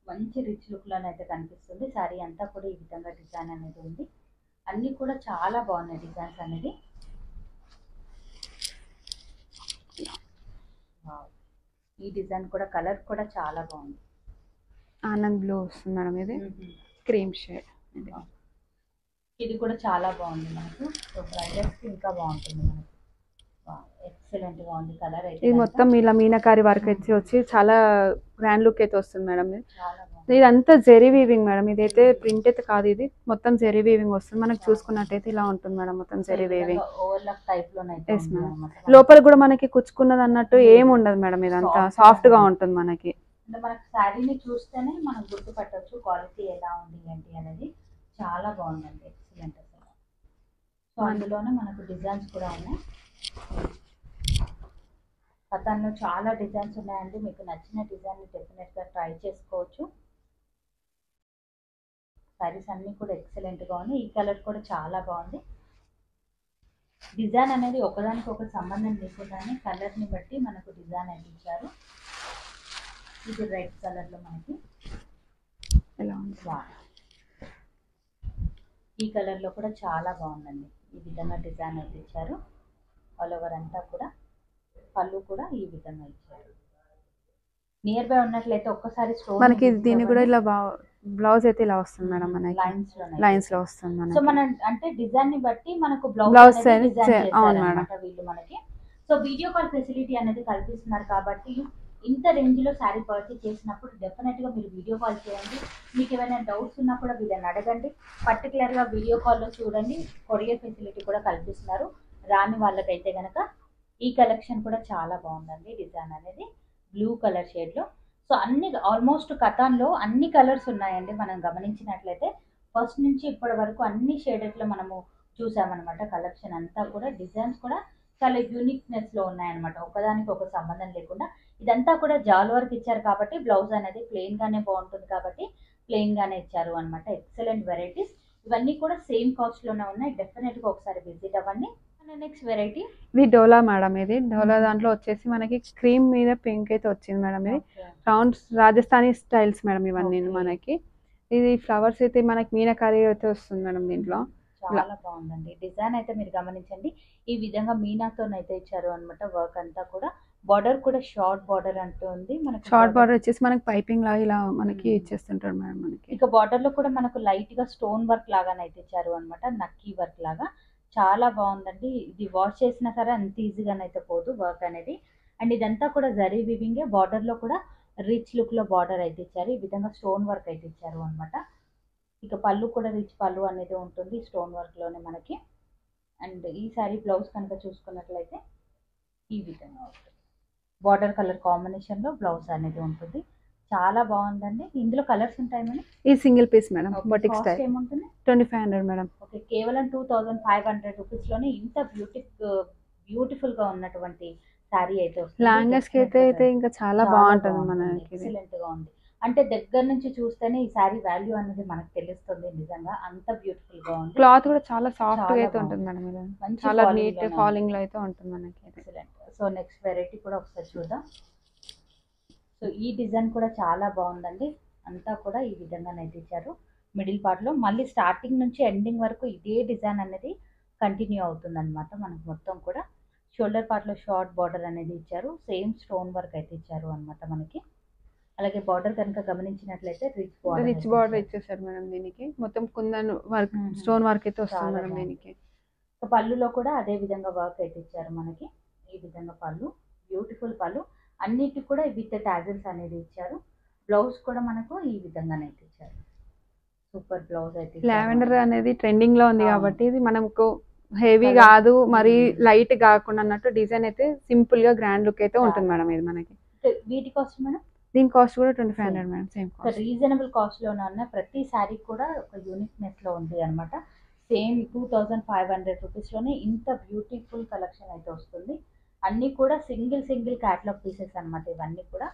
మంచి రిచ్ లుక్ లోనైతే కనిపిస్తుంది. శారీ అంతా కూడా ఈ విధంగా డిజైన్ అనేది ఉంది. అన్ని కూడా చాలా బాగున్నాయి డిజైన్స్ అనేది. ఈ డిజైన్ కూడా కలర్ కూడా చాలా బాగుంది. ఆనంద్ బ్లూ వస్తుంది మేడం. ఇది క్రీమ్ షేడ్. ఇది కూడా చాలా బాగుంది మనకు. సో బ్రైడల్స్ ఇంకా బాగుంటుంది మనకు. ఎక్సలెంట్ గా ఉంది కలర్ అయితే. ఇది మొత్తం ఇలా మీనాకారి వర్క్ అయితే వచ్చి చాలా గ్రాండ్ లుక్ అయితే వస్తుంది మేడం. ఇదంతా జెరీ వీవింగ్ మేడం. ఇదైతే ప్రింట్ అయితే కాదు. ఇది మొత్తం జెరీ వీవింగ్ వస్తుంది. మనకు చూసుకున్నట్టయితే ఇలా ఉంటుంది మేడం. మొత్తం జెరీ వీవింగ్ లోపల కూడా మనకి కుచ్చుకున్నది అన్నట్టు ఏమి ఉండదు మేడం. ఇదంతా సాఫ్ట్ గా ఉంటుంది మనకి. మనకు శారీని చూస్తేనే మనం గుర్తుపట్టవచ్చు క్వాలిటీ ఎలా ఉంది ఏంటి అనేది. చాలా బాగుందండి. ఎక్సలెంట్ అసలు. సో అందులోనే మనకు డిజైన్స్ కూడా ఉన్నాయి. కథన్లో చాలా డిజైన్స్ ఉన్నాయండి. మీకు నచ్చిన డిజైన్ని డెఫినెట్గా ట్రై చేసుకోవచ్చు. సారీస్ అన్నీ కూడా ఎక్సలెంట్గా ఉన్నాయి. ఈ కలర్ కూడా చాలా బాగుంది. డిజైన్ అనేది ఒకదానికి ఒక సంబంధం లేకుండానే కలర్ని బట్టి మనకు డిజైన్ అయితే ఇచ్చారు. ఇది రెడ్ కలర్లో మనకి ఎలా ఉంది. ఈ కలర్లో కూడా చాలా బాగుందండి. ఈ విధంగా డిజైన్ అయితే ఇచ్చారు. ఆల్ ఓవర్ అంతా కూడా పళ్ళు కూడా ఈ విధంగా ఇచ్చారు. నియర్ బై ఉన్నట్లయితే ఒక్కసారి స్టోర్ మనకి దీన్ని కూడా ఇలా బ్లౌజ్ అయితే ఇలా వస్తుంది మేడం. మనకి లైన్స్ లో వస్తుంది. సో మన అంటే డిజైన్ ని బట్టి మనకు బ్లౌజ్ అవును మేడం వీళ్ళు మనకి. సో వీడియో కాల్ ఫెసిలిటీ అనేది కల్పిస్తున్నారు కాబట్టి ఇంత రేంజ్ లో శారీ పర్చేస్ చేసినప్పుడు డెఫినెట్ గా మీరు వీడియో కాల్ చేయండి. మీకు ఏమైనా డౌట్స్ ఉన్నా కూడా వీళ్ళని అడగండి. పర్టికులర్ గా వీడియో కాల్లో చూడండి. కొరియర్ ఫెసిలిటీ కూడా కల్పిస్తున్నారు. రాని వాళ్ళకైతే గనక ఈ కలెక్షన్ కూడా చాలా బాగుందండి. డిజైన్ అనేది బ్లూ కలర్ షేడ్ లో. సో అన్ని ఆల్మోస్ట్ కథాన్లో అన్ని కలర్స్ ఉన్నాయండి. మనం గమనించినట్లయితే ఫస్ట్ నుంచి ఇప్పటి వరకు అన్ని షేడెడ్ లో మనము చూసామన్నమాట. కలెక్షన్ అంతా కూడా డిజైన్స్ కూడా చాలా యూనిక్నెస్ లో ఉన్నాయన్నమాట. ఒకదానికి ఒక సంబంధం లేకుండా ఇదంతా కూడా జాల్ వర్క్ ఇచ్చారు కాబట్టి బ్లౌజ్ అనేది ప్లెయిన్ గానే బాగుంటుంది కాబట్టి ప్లెయిన్ గానే ఇచ్చారు అనమాట. Excellent varieties. ఇవన్నీ కూడా సేమ్ కాస్ట్ లోనే ఉన్నాయి. డెఫినెట్ గా ఒకసారి విజిట్ అవ్వండి. నెక్స్ట్ వెరైటీ ఇది డోలా మేడం. ఇది డోలా దాంట్లో వచ్చేసి మనకి క్రీమ్ మీద పింక్ అయితే వచ్చింది మేడం. ఇది రౌండ్ రాజస్థానీ స్టైల్స్ మేడం ఇవన్నీ మనకి. ఇది ఫ్లవర్స్ అయితే మనకి మీనాకారి అయితే వస్తుంది మేడం. దీంట్లో చాలా బాగుందండి. డిజైన్ అయితే మీరు గమనించండి. ఈ విధంగా మీనాతో అయితే ఇచ్చారు అనమాట. వర్క్ అంతా కూడా బార్డర్ కూడా షార్ట్ బార్డర్ అంటూ ఉంది మనకి. షార్ట్ బార్డర్ వచ్చేసి మనకి పైపింగ్ లాగా ఇలా మనకి ఇచ్చేస్తుంటారు మేడం. మనకి ఇక బార్డర్ లో కూడా మనకు లైట్ గా స్టోన్ వర్క్ లాగానైతే ఇచ్చారు అనమాట. నక్కీ వర్క్ లాగా చాలా బాగుందండి. ఇది వాష్ చేసినా సరే అంత ఈజీగానైతే పోదు వర్క్ అనేది. అండ్ ఇదంతా కూడా జరీ వీవింగ్. బార్డర్ లో కూడా రిచ్ లుక్ లో బార్డర్ అయితే ఇచ్చారు. ఈ విధంగా స్టోన్ వర్క్ అయితే ఇచ్చారు అనమాట. ఇక పళ్ళు కూడా రిచ్ పళ్ళు అనేది ఉంటుంది స్టోన్ వర్క్ లోనే మనకి. అండ్ ఈ సారీ బ్లౌజ్ కనుక చూసుకున్నట్లయితే ఈ విధంగా ఉంటుంది. బార్డర్ కలర్ కాంబినేషన్ లో బ్లౌజ్ అనేది ఉంటుంది. చాలా బాగుందండి. ఇందులో కలర్స్ ఉంటాయి మేడం. ఈ single piece madam. Boutique style ఏముంటుంది? 2500 మేడం. ఓకే, కేవలం 2500 రూపీస్ లోనే ఇంత బ్యూటిఫుల్ గా ఉన్నటువంటి సారీ అయితే వస్తుంది. లాంగెస్ కి అయితే ఇంకా చాలా బాగుంటుంది మనకి. ఎక్సలెంట్ గా ఉంది. అంటే దగ్గర నుంచి చూస్తేనే ఈ సారీ వాల్యూ అనేది మనకు తెలుస్తుంది. నిజంగా అంత బ్యూటిఫుల్ గా ఉంది. క్లాత్ కూడా చాలా సాఫ్ట్ గా అయితే ఉంటుంది మేడం. ఇది చాలా నీట్ ఫాలింగ్ లో అయితే ఉంటుంది మనకి. ఎక్సలెంట్. సో నెక్స్ట్ వెరైటీ కూడా ఒకసారి చూద్దాం. సో ఈ డిజైన్ కూడా చాలా బాగుందండి. అంతా కూడా ఈ విధంగా అయితే ఇచ్చారు. మిడిల్ పార్ట్ లో మళ్ళీ స్టార్టింగ్ నుంచి ఎండింగ్ వరకు ఇదే డిజైన్ అనేది కంటిన్యూ అవుతుంది అనమాట. మనకు మొత్తం కూడా షోల్డర్ పార్ట్ లో షార్ట్ బార్డర్ అనేది ఇచ్చారు. సేమ్ స్టోన్ వర్క్ అయితే ఇచ్చారు అనమాట మనకి. అలాగే బార్డర్ కనుక గమనించినట్లయితే రిచ్ బార్డర్ ఇచ్చేసారు మేడం. దీనికి మొత్తం కుందన్ వర్క్ స్టోన్ వర్క్ అయితే వస్తుంది మేడం. దీనికి పళ్ళులో కూడా అదే విధంగా వర్క్ అయితే ఇచ్చారు మనకి. ఈ విధంగా పళ్ళు బ్యూటిఫుల్ పళ్ళు. అన్నిటి కూడా విత్ టాజిల్స్ అనేది ఇచ్చారు. బ్లౌజ్ కూడా మనకు ఈ విధంగానైతే ఇచ్చారు. సూపర్ బ్లౌజ్ అయితే. లావెండర్ అనేది ట్రెండింగ్ లో ఉంది కాబట్టి ఇది మనకు హెవీ కాదు, మరి లైట్ కాకుండా అన్నట్టు డిజైన్ అయితే సింపుల్ గా గ్రాండ్ లుక్ అయితే ఉంటుంది మేడం. ఇది మనకి వీటి కాస్ట్ మేడం. దీని కాస్ట్ కూడా 2500 madam. Same cost. Reasonable cost లోనే ఉన్న ప్రతి సారీ కూడా ఒక యూనిక్నెస్ లో ఉంది అనమాట. సేమ్ 2500 రూపీస్ లోనే ఇంత బ్యూటిఫుల్ కలెక్షన్ అయితే వస్తుంది. అన్ని కూడా సింగిల్ క్యాటలాగ్ పీసెస్ అనమాట ఇవన్నీ కూడా.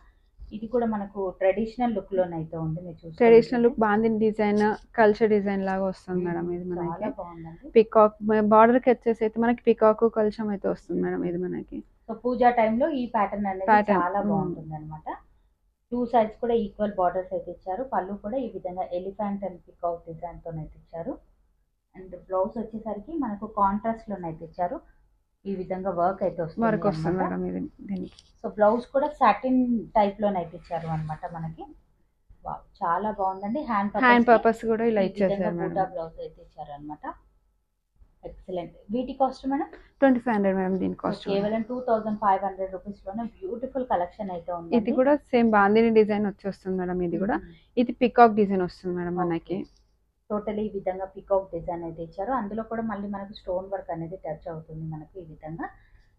ఇది కూడా మనకు ట్రెడిషనల్ లుక్ లోనైతే ఉంది. మీరు చూస్తే traditional look bandhani design culture design లాగా వస్తుంది మేడం. ఇది మనకి బాగుందండి. పికాక్ బార్డర్ కి వచ్చేసి అయితే మనకి పికాక్ కల్చం అయితే వస్తుంది మేడం. ఇది మనకి సో పూజా టైంలో ఈ ప్యాటర్న్ అనేది చాలా బాగుంటుంది అనమాట. 2 సైడ్స్ కూడా ఈక్వల్ బార్డర్స్ అయితే ఇచ్చారు. పళ్ళు కూడా ఈ విధంగా ఎలిఫెంట్ అండ్ పికాక్ డిజైన్ తో అయితే ఇచ్చారు. అండ్ బ్లౌజ్ వచ్చేసరికి మనకు కాంట్రాస్ట్ లోనైతే ఇచ్చారు. ఈ విధంగా వర్క్ అయితే వస్తుంది మేడం. ఇది దీనికి సో బ్లౌజ్ కూడా సాటిన్ టైప్ లోనైతే ఇచ్చారు అనమాట మనకి. చాలా బాగుందండి. హ్యాండ్ పర్పస్ కూడా ఇలా ఇచ్చేసారు మేడం. బ్లౌజ్ అయితే ఇచ్చారు అనమాట. ఎక్సలెంట్. వీటి కాస్ట్ మేడం 2500 మేడం. దీని కాస్ట్ కేవలం 2500 రూపీస్ లోనే బ్యూటిఫుల్ కలెక్షన్ అయితే ఉంది. ఇది కూడా సేమ్ బాందిని డిజైన్ వచ్చేస్తుంది మేడం. ఇది కూడా ఇది పికాక్ డిజైన్ వస్తుంది మేడం మనకి. టోటలీ ఈ విధంగా పికాక్ డిజైన్ అయితే ఇచ్చారు. అందులో కూడా మళ్ళీ మనకు స్టోన్ వర్క్ అనేది టచ్ అవుతుంది మనకు ఈ విధంగా.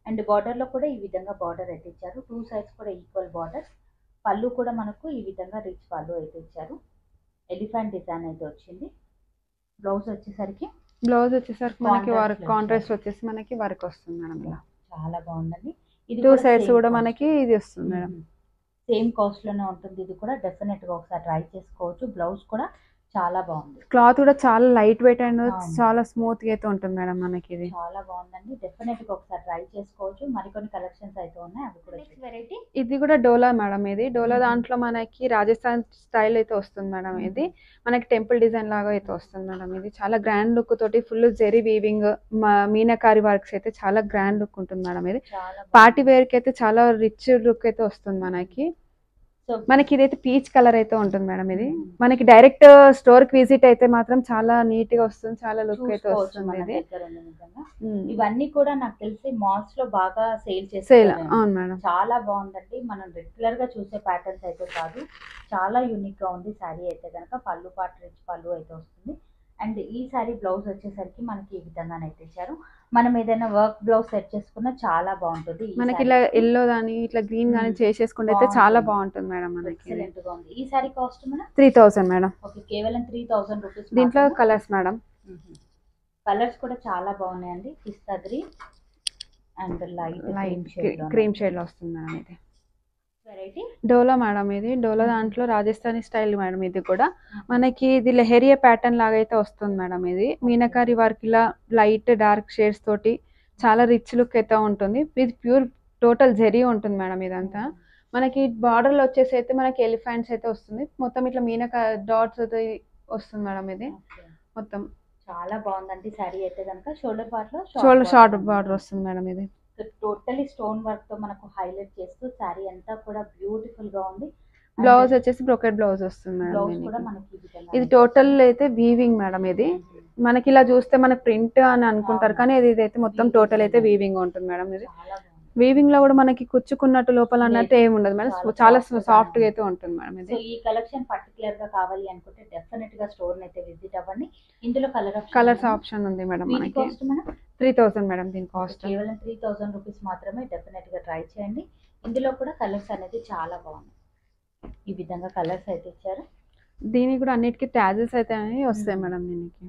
అండ్ బార్డర్ లో కూడా ఈ విధంగా బార్డర్ అయితే ఇచ్చారు. 2 సైడ్స్ కూడా ఈక్వల్ బార్డర్. పళ్ళు కూడా మనకు ఈ విధంగా రిచ్ పళ్ళు అయితే ఇచ్చారు. ఎలిఫెంట్ డిజైన్ అయితే వచ్చింది. బ్లౌజ్ వచ్చేసరికి బ్లౌజ్ వచ్చేసరికి మనకి Contrast వర్క్ లో కాంట్రాస్ట్ వచ్చేసి మనకి వర్క్ వస్తుంది మేడం ఇలా. చాలా బాగుందండి. ఇది 2 కూడా సైడ్స్ same కూడా cost. మనకి ఇది వస్తుంది మేడం. సేమ్ కాస్ట్ లోనే ఉంటుంది. ఇది కూడా డెఫినెట్ గా ఒకసారి ట్రై చేసుకోవచ్చు. బ్లౌజ్ కూడా చాలా బాగుంది. క్లాత్ కూడా చాలా లైట్ వెయిట్ అండ్ అవును. చాలా స్మూత్ గా అయితే ఉంటుంది మేడం మనకి ఇది. చాలా బాగుందండి. డెఫినెట్ గా ఒకసారి ట్రై చేసుకోవచ్చు. మరికొన్ని కలెక్షన్స్ అయితే ఉన్నాయి, అవి కూడా నెక్స్ట్ వెరైటీ. ఇది కూడా డోలా మేడం. ఇది డోలా దాంట్లో మనకి రాజస్థాన్ స్టైల్ అయితే వస్తుంది మేడం. ఇది మనకి టెంపుల్ డిజైన్ లాగా అయితే వస్తుంది మేడం. ఇది చాలా గ్రాండ్ లుక్ తోటి full zari weaving meenakari works అయితే చాలా గ్రాండ్ లుక్ ఉంటుంది మేడం. ఇది చాలా పార్టీ వేర్ కి అయితే చాలా రిచ్ లుక్ అయితే వస్తుంది మనకి. సో మనకి ఇదైతే పీచ్ కలర్ అయితే ఉంటుంది మేడం. ఇది మనకి డైరెక్ట్ స్టోర్ కి విజిట్ అయితే మాత్రం చాలా నీట్ గా వస్తుంది, చాలా లుక్ అయితే చూసుకోవచ్చు వస్తుంది మన ఇది. దగ్గర ఉంది నిజంగా. ఇవన్నీ కూడా నాకు తెలిసి మాల్స్ లో బాగా సేల్ సేల్ చేస్తారు. అవును మేడం. చాలా బాగుందండి. మనం రెగ్యులర్ గా చూసే ప్యాటర్న్స్ అయితే కాదు, చాలా యూనిక్ గా ఉంది శారీ అయితే కనుక. పళ్ళు పాటు రిచ్ పళ్ళు అయితే వస్తుంది. అండ్ ఈ శారీ బ్లౌజ్ వచ్చేసరికి మనకి ఈ విధంగానైతే ఇచ్చారు. మనం ఏదైనా వర్క్ బ్లౌజ్ సెట్ చేసుకున్నా చాలా బాగుంటుంది. మనకి ఇలా ఎల్లో గానీ ఇట్లా గ్రీన్ గానీ చేసేసుకుంటే అయితే చాలా బాగుంటుంది మేడం మనకి. ఎక్సలెంట్ గా ఉంది. ఈ శారీ కాస్ట్ మన 3000 మేడం. ఓకే, కేవలం 3000 రూపీస్. దీంట్లో కలర్స్ మేడం. కలర్స్ కూడా చాలా బాగున్నాయండి. పిస్తా green and light cream shade లో వస్తుంది మేడం. ఇది వెరైటీ డోలా మేడం. ఇది డోలా దాంట్లో రాజస్థానీ స్టైల్ మేడం. ఇది కూడా మనకి ఇది లెహరియా ప్యాటర్న్ లాగా అయితే వస్తుంది మేడం. ఇది మీనాకారి వర్క్ ఇలా లైట్ డార్క్ షేడ్స్ తోటి చాలా రిచ్ లుక్ అయితే ఉంటుంది. ఇది ప్యూర్ టోటల్ జెరీ ఉంటుంది మేడం. ఇదంతా మనకి బార్డర్ లో వచ్చేసి అయితే మనకి ఎలిఫెంట్స్ అయితే వస్తుంది. మొత్తం ఇట్లా మీనాకారి డాట్స్ అయితే వస్తుంది మేడం. ఇది మొత్తం చాలా బాగుందండి. శారీ అయితే కనుక షోల్డర్ పార్ట్ లో షార్ట్ బార్డర్ వస్తుంది మేడం. ఇది టోటలీ స్టోన్ వర్క్ తో మనకు హైలైట్ చేస్తూ శారీ అంతా కూడా బ్యూటిఫుల్ గా ఉంది. బ్లౌజ్ వచ్చేసి బ్రోకెట్ బ్లౌజ్ వస్తుంది మేడం. బ్లౌజ్ కూడా మనకి ఈ విధంగా ఇది టోటల్ అయితే వీవింగ్ మేడం. ఇది మనకి ఇలా చూస్తే మన ప్రింట్ అని అనుకుంటారు, కానీ ఇదైతే మొత్తం టోటల్ అయితే వీవింగ్ ఉంటుంది మేడం. ఇది చాలా బాగుంది. వీవింగ్ లో కూడా మనకి కుచ్చుకున్నట్టు లోపల అన్నట్టు ఏమి ఉండదు మేడం. చాలా సాఫ్ట్ గా అయితే ఉంటుంది మేడం. ఇది సో ఈ కలెక్షన్ పర్టికులర్ గా కావాలి అనుకుంటే డెఫినెట్ గా స్టోర్ అయితే విజిట్ అవ్వండి. ఇందులో కలర్స్ ఆప్షన్ ఉంది మేడం మనకి. కాస్ట్ మనం 3000 మేడం దీని కాస్ట్. కేవలం 3000 రూపీస్ మాత్రమే. డెఫినెట్ గా ట్రై చేయండి. ఇందులో కూడా కలర్స్ అనేది చాలా బాగున్నాయి. ఈ విధంగా కలర్స్ అయితే ఇచ్చారు. దీనికి కూడా అన్నిటికీ ట్యాజెస్ అయితే వస్తాయి మేడం దీనికి.